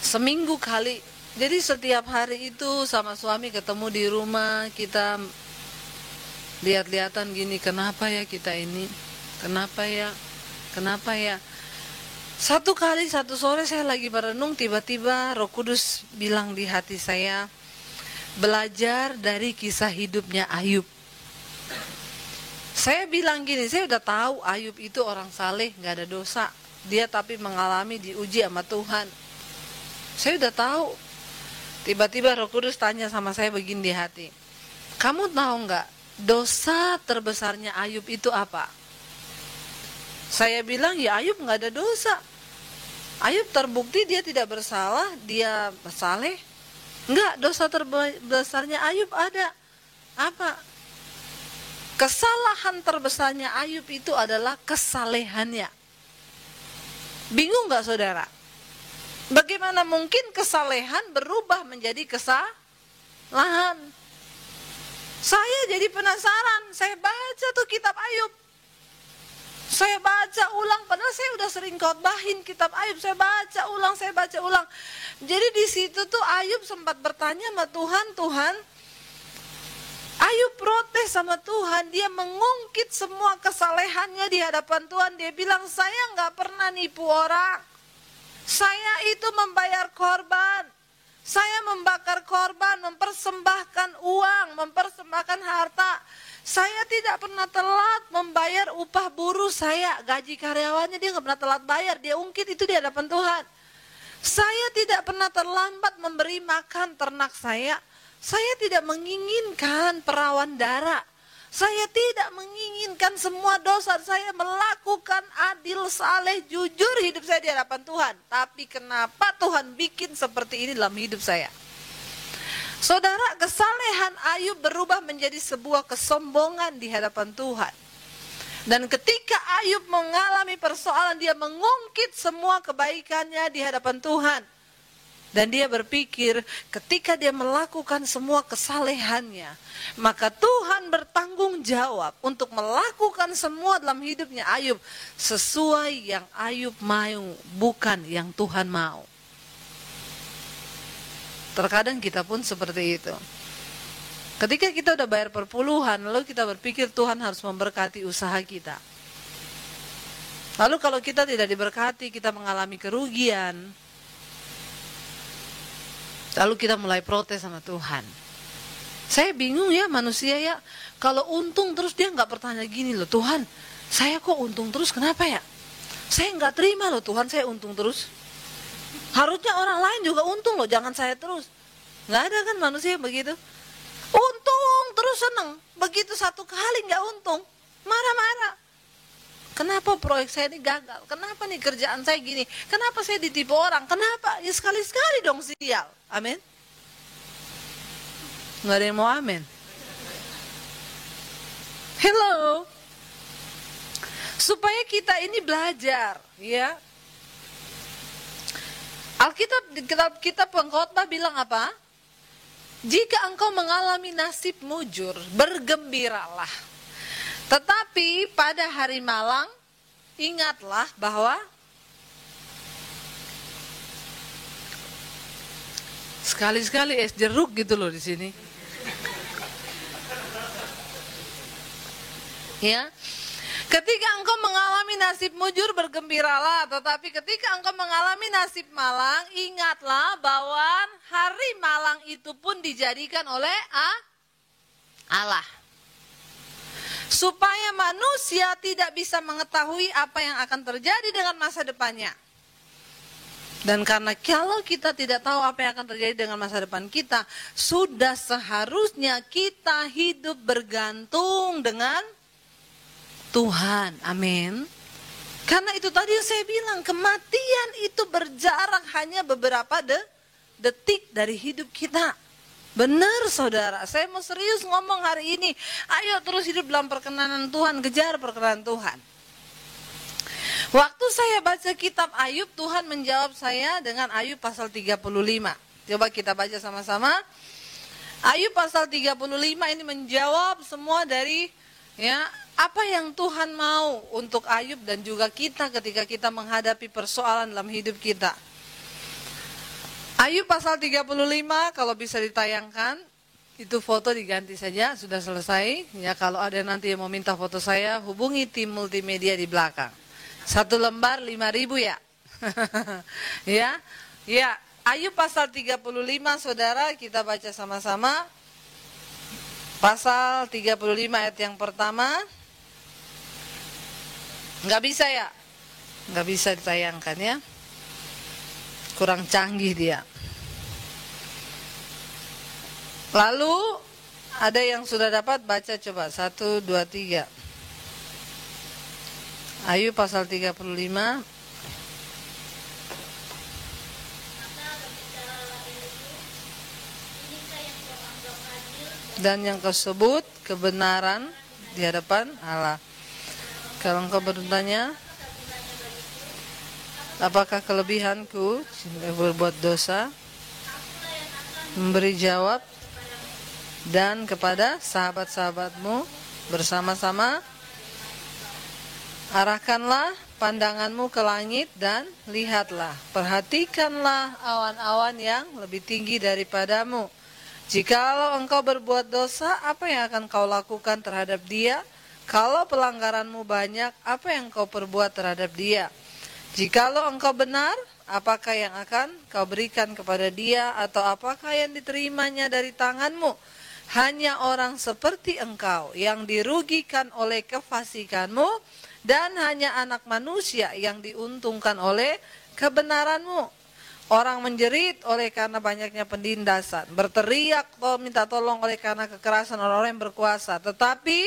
seminggu kali, jadi setiap hari itu sama suami ketemu di rumah, kita lihat-lihatan gini, kenapa ya kita ini, kenapa ya. Satu sore saya lagi merenung, tiba-tiba Roh Kudus bilang di hati saya, belajar dari kisah hidupnya Ayub. Saya bilang gini, saya udah tahu Ayub itu orang saleh, gak ada dosa. Dia tapi mengalami diuji sama Tuhan. Saya udah tahu. Tiba-tiba Roh Kudus tanya sama saya begini di hati, kamu tahu gak dosa terbesarnya Ayub itu apa? Saya bilang, ya Ayub gak ada dosa. Ayub terbukti dia tidak bersalah, dia saleh. Enggak, dosa terbesarnya Ayub ada. Apa? Kesalahan terbesarnya Ayub itu adalah kesalehannya. Bingung gak saudara? Bagaimana mungkin kesalehan berubah menjadi kesalahan? Saya jadi penasaran, saya baca tuh kitab Ayub. Saya baca ulang, padahal saya udah sering khotbahin kitab Ayub. Saya baca ulang. Jadi di situ tuh Ayub sempat bertanya sama Tuhan, Ayub protes sama Tuhan. Dia mengungkit semua kesalehannya di hadapan Tuhan. Dia bilang, saya gak pernah nipu orang. Saya itu membayar korban. Saya membakar korban, mempersembahkan uang, mempersembahkan harta. Saya tidak pernah telat membayar upah buruh saya. Gaji karyawannya dia gak pernah telat bayar. Dia ungkit itu di hadapan Tuhan. Saya tidak pernah terlambat memberi makan ternak saya. Saya tidak menginginkan perawan darah. Saya tidak menginginkan semua dosa. Saya melakukan adil, saleh, jujur hidup saya di hadapan Tuhan. Tapi kenapa Tuhan bikin seperti ini dalam hidup saya? Saudara, kesalehan Ayub berubah menjadi sebuah kesombongan di hadapan Tuhan. Dan ketika Ayub mengalami persoalan, dia mengungkit semua kebaikannya di hadapan Tuhan. Dan dia berpikir ketika dia melakukan semua kesalehannya, maka Tuhan bertanggung jawab untuk melakukan semua dalam hidupnya Ayub sesuai yang Ayub mau, bukan yang Tuhan mau. Terkadang kita pun seperti itu. Ketika kita udah bayar perpuluhan, lalu kita berpikir Tuhan harus memberkati usaha kita. Lalu kalau kita tidak diberkati, kita mengalami kerugian. Lalu kita mulai protes sama Tuhan. Saya bingung ya manusia ya, kalau untung terus dia nggak bertanya gini loh, Tuhan, saya kok untung terus, kenapa ya? Saya nggak terima loh Tuhan, saya untung terus. Harusnya orang lain juga untung loh, jangan saya terus. Nggak ada kan manusia yang begitu? Untung terus seneng, begitu satu kali nggak untung, marah-marah. Kenapa proyek saya ini gagal? Kenapa nih kerjaan saya gini? Kenapa saya ditipu orang? Kenapa? Ya sekali-sekali dong sial. Amin. Nggak ada yang mau amin. Hello. Supaya kita ini belajar, ya. Alkitab kitab Pengkhotbah bilang apa? Jika engkau mengalami nasib mujur, bergembiralah. Tetapi pada hari malang, ingatlah bahwa sekali-sekali es jeruk gitu loh di sini. Ya. Ketika engkau mengalami nasib mujur, bergembiralah. Tetapi ketika engkau mengalami nasib malang, ingatlah bahwa hari malang itu pun dijadikan oleh Allah. Supaya manusia tidak bisa mengetahui apa yang akan terjadi dengan masa depannya. Dan karena kalau kita tidak tahu apa yang akan terjadi dengan masa depan kita, sudah seharusnya kita hidup bergantung dengan Tuhan, amin. Karena itu tadi yang saya bilang, kematian itu berjarak hanya beberapa detik dari hidup kita. Benar saudara, saya mau serius ngomong hari ini. Ayo terus hidup dalam perkenanan Tuhan, kejar perkenanan Tuhan. Waktu saya baca kitab Ayub, Tuhan menjawab saya dengan Ayub pasal 35. Coba kita baca sama-sama. Ayub pasal 35 ini menjawab semua dari apa yang Tuhan mau untuk Ayub dan juga kita ketika kita menghadapi persoalan dalam hidup kita. Ayub pasal 35 kalau bisa ditayangkan, itu foto diganti saja, sudah selesai. Ya, kalau ada nanti yang mau minta foto saya, hubungi tim multimedia di belakang. 1 lembar 5.000 ya. Ya, Ayub pasal 35 saudara, kita baca sama-sama. Pasal 35 ayat yang pertama. Nggak bisa ya? Nggak bisa ditayangkan ya. Kurang canggih dia. Lalu ada yang sudah dapat baca coba 1, 2, 3. Ayub pasal 35. Dan yang tersebut kebenaran di hadapan Allah. Kalau engkau bertanya, apakah kelebihanku berbuat dosa? Memberi jawab, dan kepada sahabat-sahabatmu bersama-sama, arahkanlah pandanganmu ke langit dan lihatlah, perhatikanlah awan-awan yang lebih tinggi daripadamu. Jikalau engkau berbuat dosa, apa yang akan kau lakukan terhadap dia? Kalau pelanggaranmu banyak, apa yang kau perbuat terhadap dia? Jikalau engkau benar, apakah yang akan kau berikan kepada dia? Atau apakah yang diterimanya dari tanganmu? Hanya orang seperti engkau yang dirugikan oleh kefasikanmu, dan hanya anak manusia yang diuntungkan oleh kebenaranmu. Orang menjerit oleh karena banyaknya penindasan, berteriak minta tolong oleh karena kekerasan orang-orang yang berkuasa. Tetapi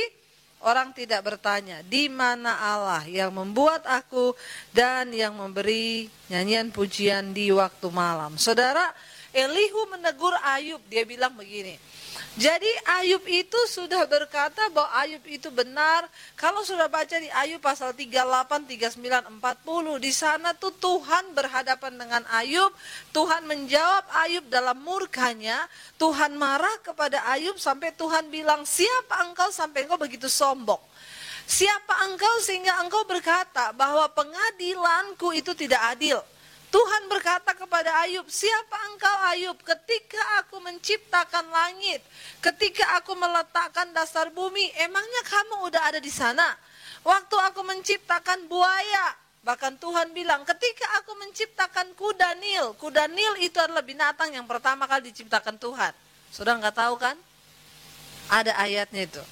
orang tidak bertanya, di mana Allah yang membuat aku dan yang memberi nyanyian pujian di waktu malam. Saudara, Elihu menegur Ayub, dia bilang begini, Jadi Ayub itu sudah berkata bahwa Ayub itu benar. Kalau sudah baca di Ayub pasal 38, 39, 40, di sana tuh Tuhan berhadapan dengan Ayub. Tuhan menjawab Ayub dalam murkanya. Tuhan marah kepada Ayub sampai Tuhan bilang, siapa engkau sampai engkau begitu sombong? Siapa engkau sehingga engkau berkata bahwa pengadilanku itu tidak adil? Tuhan berkata kepada Ayub, siapa engkau Ayub? Ketika aku menciptakan langit, ketika aku meletakkan dasar bumi, emangnya kamu udah ada di sana? Waktu aku menciptakan buaya, bahkan Tuhan bilang, ketika aku menciptakan kuda Nil itu adalah binatang yang pertama kali diciptakan Tuhan. Sudah nggak tahu kan? Ada ayatnya itu.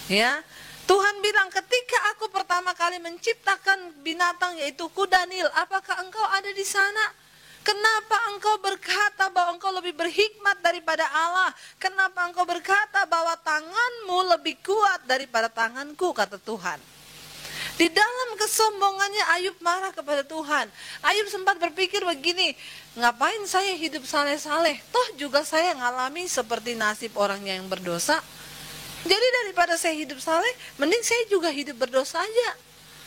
Ya. Tuhan bilang, ketika aku pertama kali menciptakan binatang yaitu kuda Nil, apakah engkau ada di sana? Kenapa engkau berkata bahwa engkau lebih berhikmat daripada Allah? Kenapa engkau berkata bahwa tanganmu lebih kuat daripada tanganku, kata Tuhan. Di dalam kesombongannya Ayub marah kepada Tuhan. Ayub sempat berpikir begini, ngapain saya hidup saleh-saleh? Toh juga saya ngalami seperti nasib orang yang berdosa. Jadi daripada saya hidup saleh, mending saya juga hidup berdosa aja.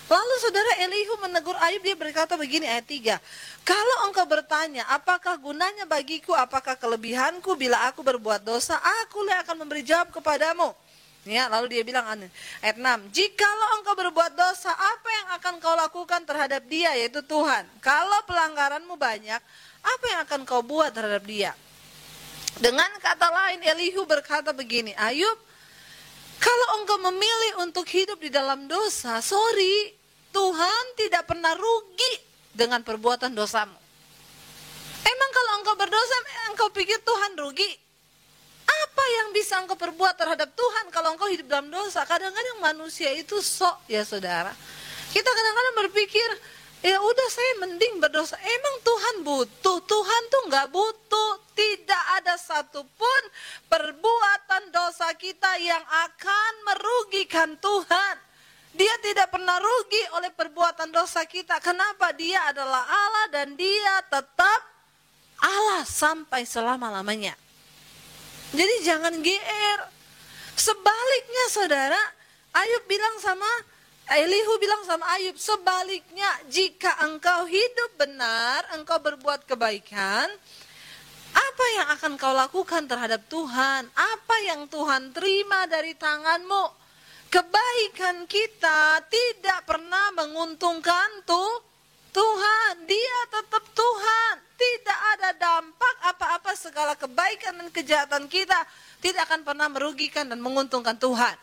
Lalu saudara Elihu menegur Ayub, dia berkata begini ayat 3. Kalau engkau bertanya, apakah gunanya bagiku, apakah kelebihanku bila aku berbuat dosa, akulah akan memberi jawab kepadamu. Ya, lalu dia bilang ayat 6, jikalau engkau berbuat dosa, apa yang akan kau lakukan terhadap dia, yaitu Tuhan? Kalau pelanggaranmu banyak, apa yang akan kau buat terhadap dia? Dengan kata lain, Elihu berkata begini, Ayub, kalau engkau memilih untuk hidup di dalam dosa, sorry, Tuhan tidak pernah rugi dengan perbuatan dosamu. Emang kalau engkau berdosa, engkau pikir Tuhan rugi? Apa yang bisa engkau perbuat terhadap Tuhan kalau engkau hidup dalam dosa? Kadang-kadang manusia itu sok ya saudara. Kita kadang-kadang berpikir, ya udah saya mending berdosa. Emang Tuhan butuh? Tuhan tuh nggak butuh. Tidak ada satupun perbuatan dosa kita yang akan merugikan Tuhan. Dia tidak pernah rugi oleh perbuatan dosa kita. Kenapa? Dia adalah Allah dan dia tetap Allah sampai selama-lamanya. Jadi jangan GR. Sebaliknya saudara, Elihu bilang sama Ayub, sebaliknya jika engkau hidup benar, engkau berbuat kebaikan, apa yang akan kau lakukan terhadap Tuhan? Apa yang Tuhan terima dari tanganmu? Kebaikan kita tidak pernah menguntungkan Tuhan. Dia tetap Tuhan. Tidak ada dampak apa-apa, segala kebaikan dan kejahatan kita tidak akan pernah merugikan dan menguntungkan Tuhan.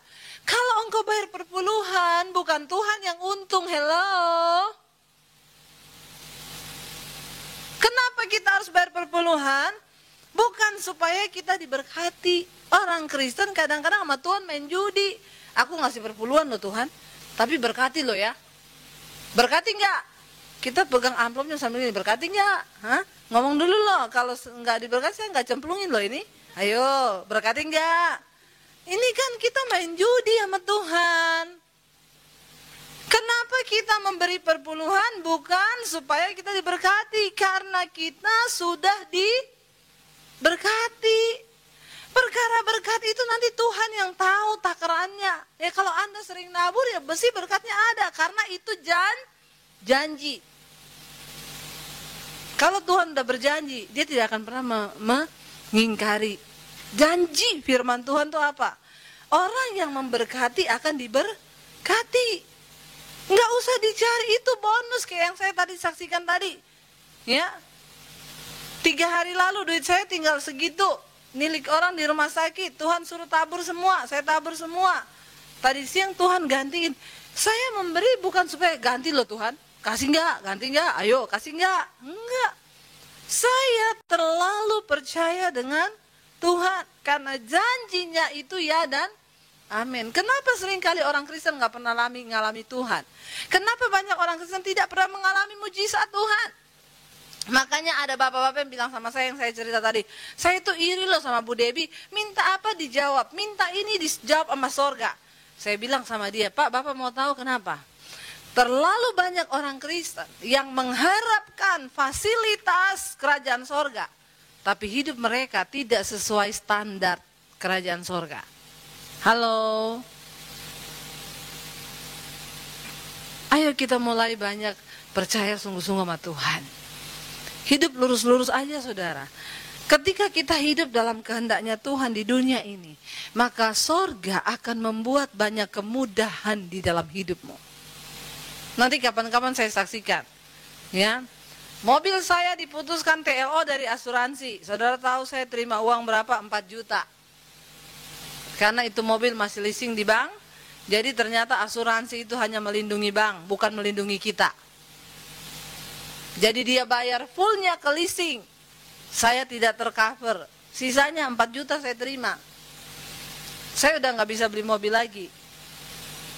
Kalau engkau bayar perpuluhan, bukan Tuhan yang untung, hello. Kenapa kita harus bayar perpuluhan? Bukan supaya kita diberkati. Orang Kristen kadang-kadang sama Tuhan main judi. Aku ngasih perpuluhan loh Tuhan, tapi berkati loh ya. Berkati enggak? Kita pegang amplopnya sambil ini, berkati enggak? Hah? Ngomong dulu loh, kalau enggak diberkati saya enggak cemplungin loh ini. Ayo, berkati enggak? Ini kan kita main judi sama Tuhan. Kenapa kita memberi perpuluhan? Bukan supaya kita diberkati, karena kita sudah diberkati. Perkara berkat itu nanti Tuhan yang tahu takarannya. Ya kalau Anda sering nabur ya besi berkatnya ada, karena itu janji. Kalau Tuhan udah berjanji, dia tidak akan pernah mengingkari. Janji firman Tuhan itu apa? Orang yang memberkati akan diberkati. Nggak usah dicari, itu bonus kayak yang saya tadi saksikan tadi. Ya, 3 hari lalu duit saya tinggal segitu. Milik orang di rumah sakit, Tuhan suruh tabur semua, saya tabur semua. Tadi siang Tuhan gantiin. Saya memberi bukan supaya ganti loh Tuhan, kasih enggak, ganti enggak, ayo kasih enggak. Enggak. Saya terlalu percaya dengan Tuhan, karena janjinya itu ya dan amin. Kenapa seringkali orang Kristen gak pernah ngalami Tuhan? Kenapa banyak orang Kristen tidak pernah mengalami mujizat Tuhan? Makanya ada bapak-bapak yang bilang sama saya, yang saya cerita tadi, saya itu iri loh sama Bu Debbie, minta apa dijawab, minta ini dijawab sama sorga. Saya bilang sama dia, Pak, Bapak mau tahu kenapa? Terlalu banyak orang Kristen yang mengharapkan fasilitas kerajaan sorga, tapi hidup mereka tidak sesuai standar kerajaan sorga. Halo. Ayo kita mulai banyak percaya sungguh-sungguh sama Tuhan. Hidup lurus-lurus aja saudara. Ketika kita hidup dalam kehendaknya Tuhan di dunia ini, maka sorga akan membuat banyak kemudahan di dalam hidupmu. Nanti kapan-kapan saya saksikan, ya, mobil saya diputuskan TLO dari asuransi. Saudara tahu saya terima uang berapa? 4 juta. Karena itu mobil masih leasing di bank. Jadi ternyata asuransi itu hanya melindungi bank, bukan melindungi kita. Jadi dia bayar fullnya ke leasing. Saya tidak tercover. Sisanya 4 juta saya terima. Saya udah gak bisa beli mobil lagi.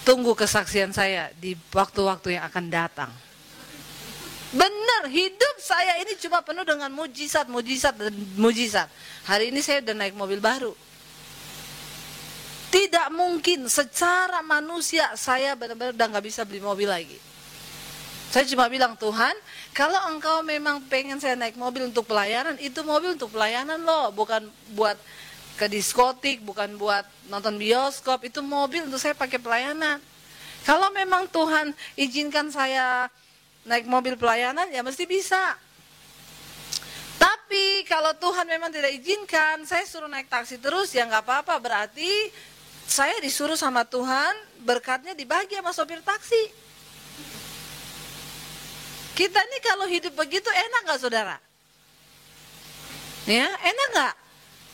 Tunggu kesaksian saya di waktu-waktu yang akan datang. Benar, hidup saya ini cuma penuh dengan mujizat, mujizat, dan mujizat. Hari ini saya udah naik mobil baru. Tidak mungkin secara manusia saya benar-benar udah gak bisa beli mobil lagi. Saya cuma bilang, Tuhan, kalau engkau memang pengen saya naik mobil untuk pelayanan, itu mobil untuk pelayanan loh, bukan buat ke diskotik, bukan buat nonton bioskop, itu mobil untuk saya pakai pelayanan. Kalau memang Tuhan izinkan saya naik mobil pelayanan, ya mesti bisa. Tapi kalau Tuhan memang tidak izinkan, saya suruh naik taksi terus, ya gak apa-apa, berarti saya disuruh sama Tuhan, berkatnya dibagi sama sopir taksi. Kita ini kalau hidup begitu enak gak saudara? Ya, enak gak?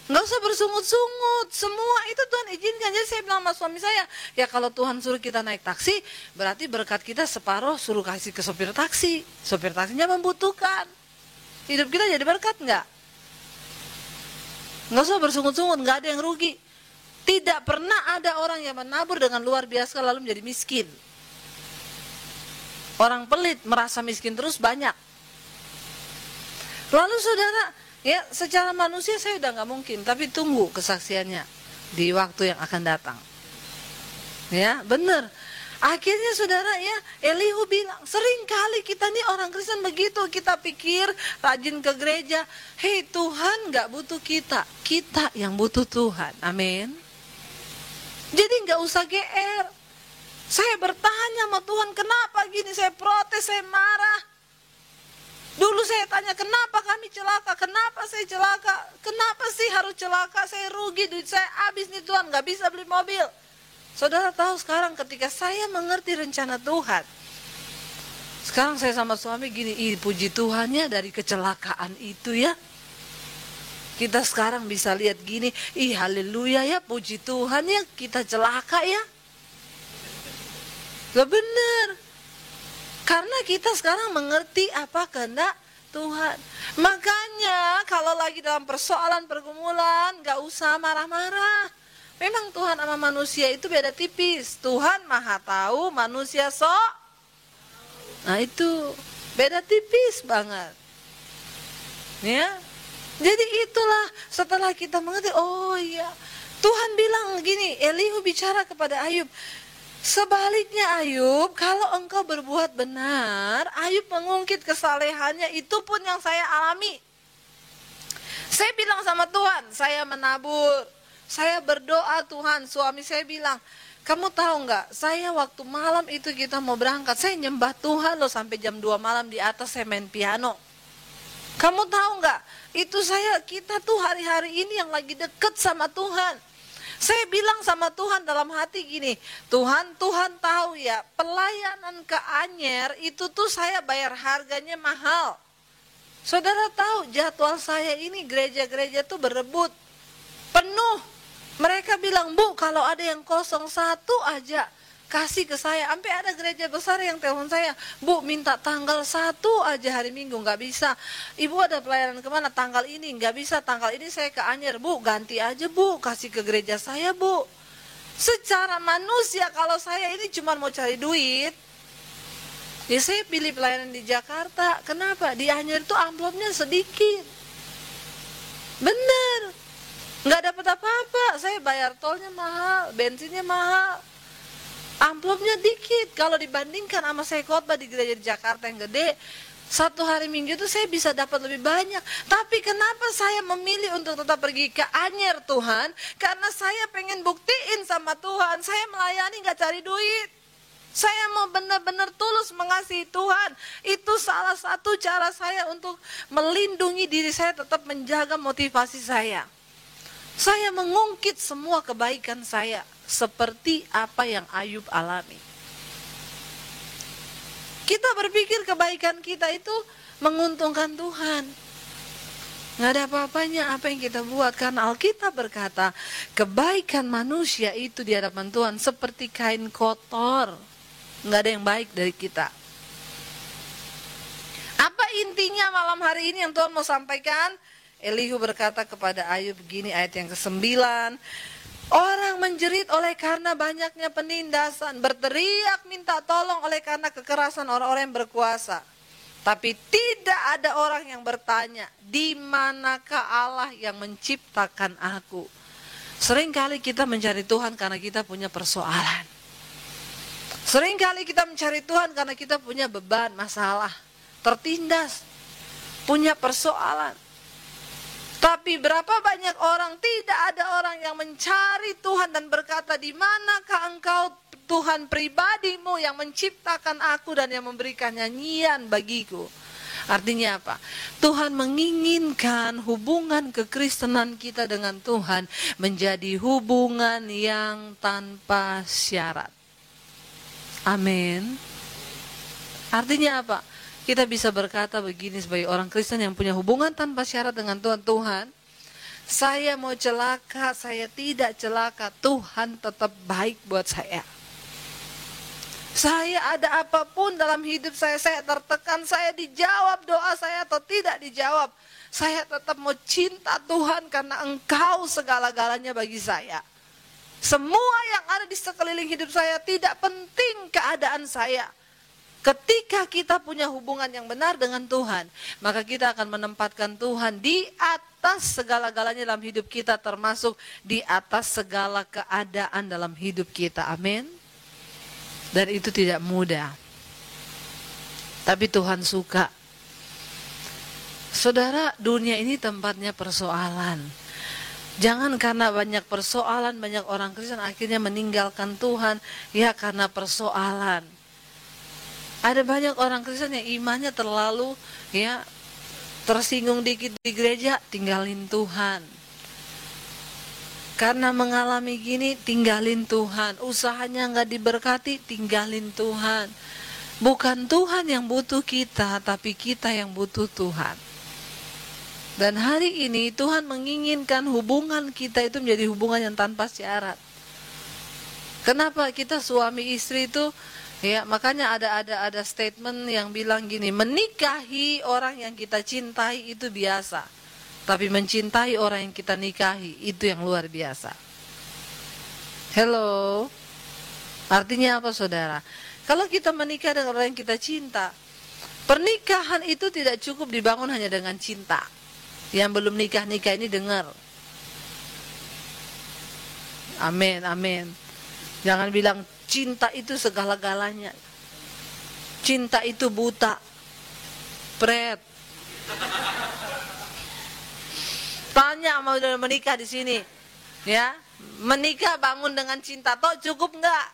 Gak usah bersungut-sungut. Semua itu Tuhan izinkan. Jadi saya bilang sama suami saya, ya kalau Tuhan suruh kita naik taksi, berarti berkat kita separuh suruh kasih ke sopir taksi. Sopir taksinya membutuhkan. Hidup kita jadi berkat gak? Gak usah bersungut-sungut, gak ada yang rugi. Tidak pernah ada orang yang menabur dengan luar biasa lalu menjadi miskin. Orang pelit merasa miskin terus banyak. Lalu saudara, ya secara manusia saya udah gak mungkin, tapi tunggu kesaksiannya di waktu yang akan datang. Ya benar. Akhirnya saudara ya, Elihu bilang, sering kali kita nih orang Kristen begitu, kita pikir rajin ke gereja. Hei, Tuhan gak butuh kita, kita yang butuh Tuhan. Amin. Jadi gak usah GR. Saya bertanya sama Tuhan, kenapa gini? Saya protes, saya marah. Dulu saya tanya, kenapa kami celaka? Kenapa saya celaka? Kenapa sih harus celaka? Saya rugi, duit saya habis nih Tuhan, gak bisa beli mobil. Saudara tahu sekarang ketika saya mengerti rencana Tuhan, sekarang saya sama suami gini, puji Tuhannya dari kecelakaan itu ya. Kita sekarang bisa lihat gini, haleluya ya, puji Tuhan ya, kita celaka ya. Gak benar. Karena kita sekarang mengerti apa kehendak Tuhan. Makanya kalau lagi dalam persoalan pergumulan, gak usah marah-marah. Memang Tuhan sama manusia itu beda tipis. Tuhan maha tahu, manusia sok. Nah itu beda tipis banget. Ya. Jadi itulah setelah kita mengerti, oh iya. Tuhan bilang gini, Elihu bicara kepada Ayub, sebaliknya Ayub, kalau engkau berbuat benar, Ayub mengungkit kesalehannya, itu pun yang saya alami. Saya bilang sama Tuhan, saya menabur, saya berdoa Tuhan. Suami saya bilang, kamu tahu nggak? Saya waktu malam itu kita mau berangkat, saya nyembah Tuhan loh sampai jam 2 malam di atas saya main piano. Kamu tahu nggak? Itu kita tuh hari-hari ini yang lagi deket sama Tuhan. Saya bilang sama Tuhan dalam hati gini, Tuhan tahu ya, pelayanan ke Anyer itu tuh saya bayar harganya mahal. Saudara tahu jadwal saya ini gereja-gereja tuh berebut, penuh. Mereka bilang, Bu kalau ada yang kosong 1 aja, kasih ke saya. Sampai ada gereja besar yang telepon saya, Bu minta tanggal 1 aja hari Minggu, gak bisa. Ibu ada pelayanan kemana? Tanggal ini, gak bisa. Tanggal ini saya ke Anyer, Bu ganti aja Bu, kasih ke gereja saya Bu. Secara manusia kalau saya ini cuma mau cari duit, ya saya pilih pelayanan di Jakarta. Kenapa? Di Anyer itu amplopnya sedikit. Bener, gak dapat apa-apa. Saya bayar tolnya mahal, bensinnya mahal, amplopnya dikit. Kalau dibandingkan sama saya khotbah di gereja di Jakarta yang gede, Satu hari Minggu itu saya bisa dapat lebih banyak. Tapi kenapa saya memilih untuk tetap pergi ke Anyer Tuhan? Karena saya pengen buktiin sama Tuhan, saya melayani gak cari duit. Saya mau benar-benar tulus mengasihi Tuhan. Itu salah satu cara saya untuk melindungi diri saya, tetap menjaga motivasi saya. Saya mengungkit semua kebaikan saya, seperti apa yang Ayub alami. Kita berpikir kebaikan kita itu menguntungkan Tuhan. Nggak ada apa-apanya apa yang kita buat. Karena Alkitab berkata, kebaikan manusia itu di hadapan Tuhan seperti kain kotor. Nggak ada yang baik dari kita. Apa intinya malam hari ini yang Tuhan mau sampaikan? Elihu berkata kepada Ayub begini, ayat yang ke-9. Orang menjerit oleh karena banyaknya penindasan, berteriak minta tolong oleh karena kekerasan orang-orang yang berkuasa. Tapi tidak ada orang yang bertanya, di manakah Allah yang menciptakan aku? Seringkali kita mencari Tuhan karena kita punya persoalan. Seringkali kita mencari Tuhan karena kita punya beban, masalah, tertindas, punya persoalan. Tapi berapa banyak orang, tidak ada orang yang mencari Tuhan dan berkata, di manakah engkau Tuhan pribadimu yang menciptakan aku dan yang memberikan nyanyian bagiku. Artinya apa? Tuhan menginginkan hubungan kekristenan kita dengan Tuhan menjadi hubungan yang tanpa syarat. Amin. Artinya apa? Kita bisa berkata begini sebagai orang Kristen yang punya hubungan tanpa syarat dengan Tuhan. Tuhan, saya mau celaka, saya tidak celaka, Tuhan tetap baik buat saya. Saya ada apapun dalam hidup saya tertekan, saya dijawab doa saya atau tidak dijawab, saya tetap mau cinta Tuhan karena Engkau segala-galanya bagi saya. Semua yang ada di sekeliling hidup saya tidak penting keadaan saya. Ketika kita punya hubungan yang benar dengan Tuhan, maka kita akan menempatkan Tuhan di atas segala-galanya dalam hidup kita, termasuk di atas segala keadaan dalam hidup kita. Amin. Dan itu tidak mudah. Tapi Tuhan suka. Saudara, dunia ini tempatnya persoalan. Jangan karena banyak persoalan, banyak orang Kristen akhirnya meninggalkan Tuhan, ya karena persoalan. Ada banyak orang Kristen yang imannya terlalu tersinggung dikit di gereja, tinggalin Tuhan. Karena mengalami gini, tinggalin Tuhan. Usahanya nggak diberkati, tinggalin Tuhan. Bukan Tuhan yang butuh kita, tapi kita yang butuh Tuhan. Dan hari ini Tuhan menginginkan hubungan kita itu menjadi hubungan yang tanpa syarat. Kenapa kita suami istri itu? Ya, makanya ada statement yang bilang gini, menikahi orang yang kita cintai itu biasa, tapi mencintai orang yang kita nikahi itu yang luar biasa. Hello. Artinya apa, saudara? Kalau kita menikah dengan orang yang kita cinta, pernikahan itu tidak cukup dibangun hanya dengan cinta. Yang belum nikah-nikah ini dengar. Amin, amin. Jangan bilang cinta itu segala-galanya. Cinta itu buta. Pret. Tanya sama udah menikah di sini. Ya, menikah bangun dengan cinta toh cukup enggak?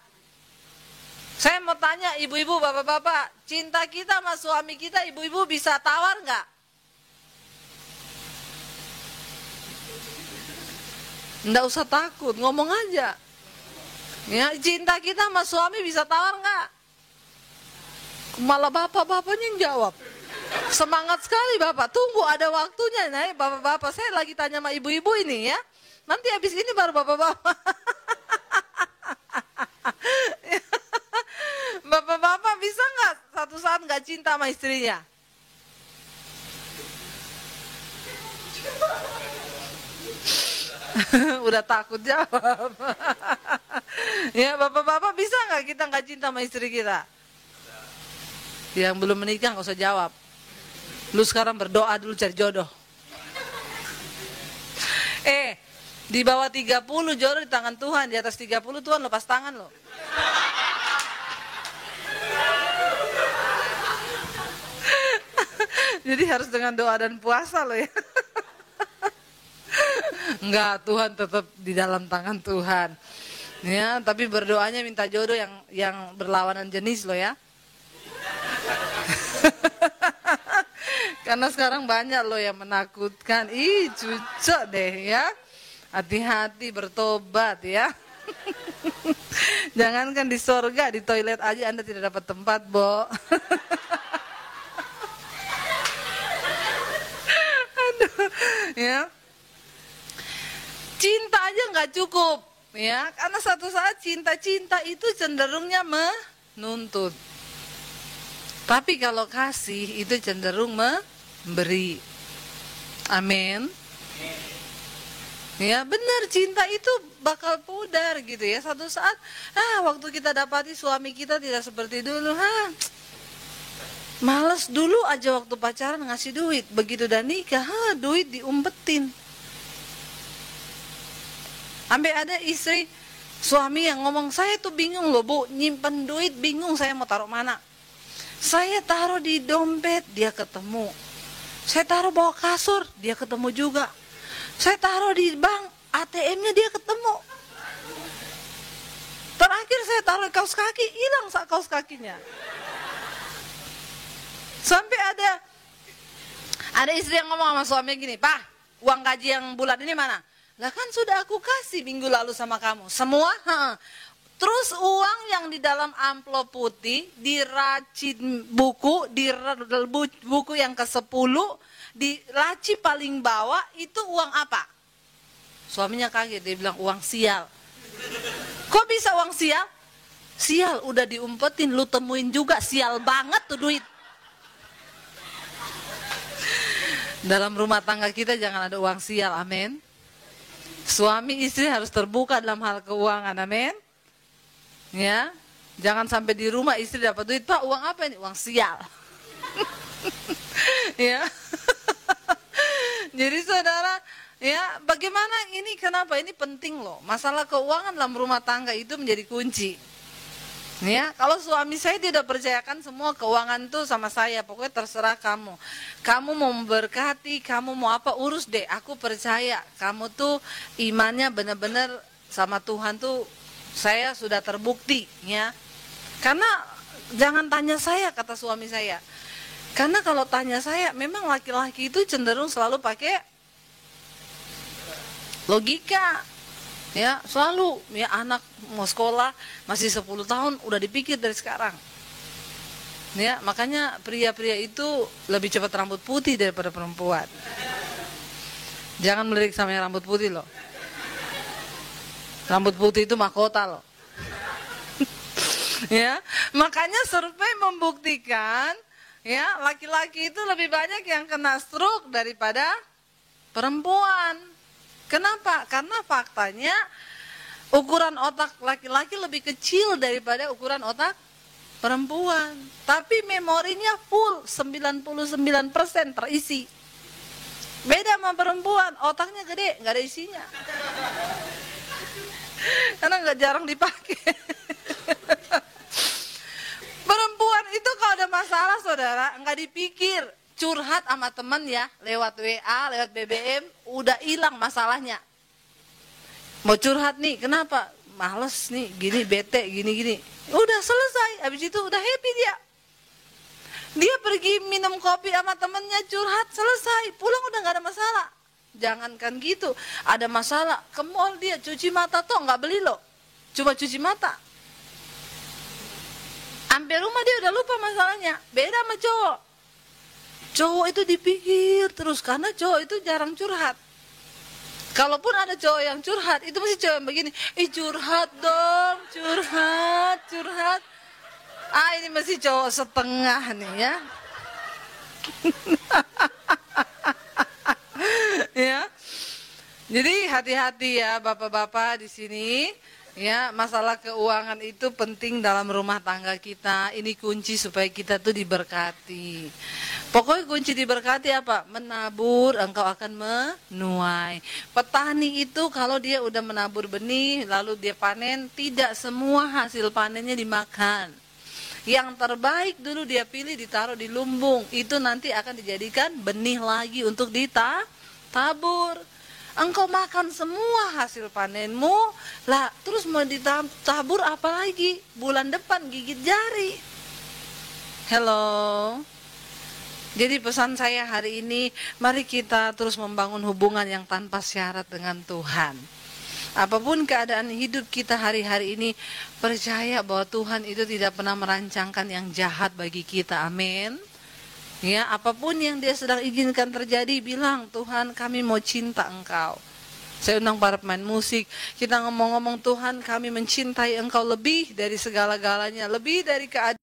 Saya mau tanya ibu-ibu, bapak-bapak, cinta kita sama suami kita, ibu-ibu bisa tawar enggak? Enggak usah takut, ngomong aja. Ya, cinta kita sama suami bisa tawar nggak? Malah bapak-bapaknya yang jawab. Semangat sekali bapak. Tunggu ada waktunya. Nah, bapak-bapak, saya lagi tanya sama ibu-ibu ini ya. Nanti habis ini baru bapak-bapak. Bapak-bapak bisa nggak satu saat nggak cinta sama istrinya? Udah takut jawab. Ya, bapak-bapak bisa nggak kita nggak cinta sama istri kita? Yang belum menikah nggak usah jawab. Lu sekarang berdoa dulu cari jodoh. Di bawah 30 jodoh di tangan Tuhan, di atas 30 Tuhan lepas tangan lo. Jadi harus dengan doa dan puasa loh ya. Enggak, Tuhan tetap di dalam tangan Tuhan. Ya, tapi berdoanya minta jodoh yang berlawanan jenis loh ya. Karena sekarang banyak loh yang menakutkan. Ih, cucok deh ya. Hati-hati bertobat ya. Jangankan di sorga, di toilet aja Anda tidak dapat tempat, Bo. Aduh, ya. Cinta aja nggak cukup, ya. Karena satu saat cinta itu cenderungnya menuntut. Tapi kalau kasih itu cenderung memberi. Amin. Ya benar, cinta itu bakal pudar gitu ya. Satu saat, waktu kita dapati suami kita tidak seperti dulu, males dulu aja waktu pacaran ngasih duit. Begitu udah nikah, duit diumpetin. Sampai ada istri, suami yang ngomong, saya tuh bingung loh Bu, nyimpen duit bingung saya mau taruh mana. Saya taruh di dompet, dia ketemu. Saya taruh bawah kasur, dia ketemu juga. Saya taruh di bank, ATM-nya dia ketemu. Terakhir saya taruh di kaos kaki, hilang kaos kakinya. Sampai ada istri yang ngomong sama suaminya gini, Pak, uang gaji yang bulan ini mana? Lah kan sudah aku kasih minggu lalu sama kamu. Semua? Terus uang yang di dalam amplop putih, diracin buku, di buku yang ke-10, di laci paling bawah, itu uang apa? Suaminya kaget, dia bilang uang sial. Kok bisa uang sial? Sial, udah diumpetin, lu temuin juga, sial banget tuh duit. Dalam rumah tangga kita jangan ada uang sial, amin. Suami istri harus terbuka dalam hal keuangan, amin. Ya, jangan sampai di rumah istri dapat duit, Pak, uang apa ini? Uang sial. Ya. Jadi saudara, ya, bagaimana ini, kenapa ini penting loh. Masalah keuangan dalam rumah tangga itu menjadi kunci. Ya, kalau suami saya tidak percayakan semua keuangan tuh sama saya, pokoknya terserah kamu. Kamu mau memberkati, kamu mau apa, urus deh. Aku percaya kamu tuh imannya benar-benar sama Tuhan tuh, saya sudah terbukti, ya. Karena jangan tanya saya, kata suami saya. Karena kalau tanya saya, memang laki-laki itu cenderung selalu pakai logika. Ya, selalu ya, anak mau sekolah masih 10 tahun udah dipikir dari sekarang. Ya, makanya pria-pria itu lebih cepat rambut putih daripada perempuan. Jangan melirik sama yang rambut putih loh. Rambut putih itu mahkota loh. Ya, makanya survei membuktikan ya, laki-laki itu lebih banyak yang kena stroke daripada perempuan. Kenapa? Karena faktanya ukuran otak laki-laki lebih kecil daripada ukuran otak perempuan. Tapi memorinya full, 99% terisi. Beda sama perempuan, otaknya gede, nggak ada isinya. Karena nggak jarang dipakai. Perempuan itu kalau ada masalah saudara, nggak dipikir. Curhat sama temen ya, lewat WA, lewat BBM, udah hilang masalahnya. Mau curhat nih, kenapa? Males nih, gini, bete, gini. Udah selesai, habis itu udah happy dia. Dia pergi minum kopi sama temennya, curhat, selesai, pulang udah gak ada masalah. Jangankan gitu, ada masalah, ke mall dia cuci mata toh nggak beli loh, cuma cuci mata. Sampai rumah dia udah lupa masalahnya. Beda sama cowok. Cowok itu dipikir terus, karena cowok itu jarang curhat. Kalaupun ada cowok yang curhat, itu mesti cowok yang begini, curhat dong, curhat. Ini mesti cowok setengah nih ya. Ya. Jadi hati-hati ya bapak-bapak di sini. Ya, masalah keuangan itu penting dalam rumah tangga kita. Ini kunci supaya kita tuh diberkati. Pokoknya kunci diberkati apa? Menabur, engkau akan menuai. Petani itu kalau dia udah menabur benih, lalu dia panen, tidak semua hasil panennya dimakan. Yang terbaik dulu dia pilih, ditaruh di lumbung. Itu nanti akan dijadikan benih lagi untuk ditabur. Engkau makan semua hasil panenmu, lah terus mau ditabur apa lagi? Bulan depan gigit jari. Hello. Jadi pesan saya hari ini, mari kita terus membangun hubungan yang tanpa syarat dengan Tuhan. Apapun keadaan hidup kita hari-hari ini, percaya bahwa Tuhan itu tidak pernah merancangkan yang jahat bagi kita. Amin. Ya, apapun yang dia sedang izinkan terjadi, bilang, Tuhan kami mau cinta Engkau. Saya undang para pemain musik, kita ngomong-ngomong, Tuhan kami mencintai Engkau lebih dari segala-galanya, lebih dari keadaan.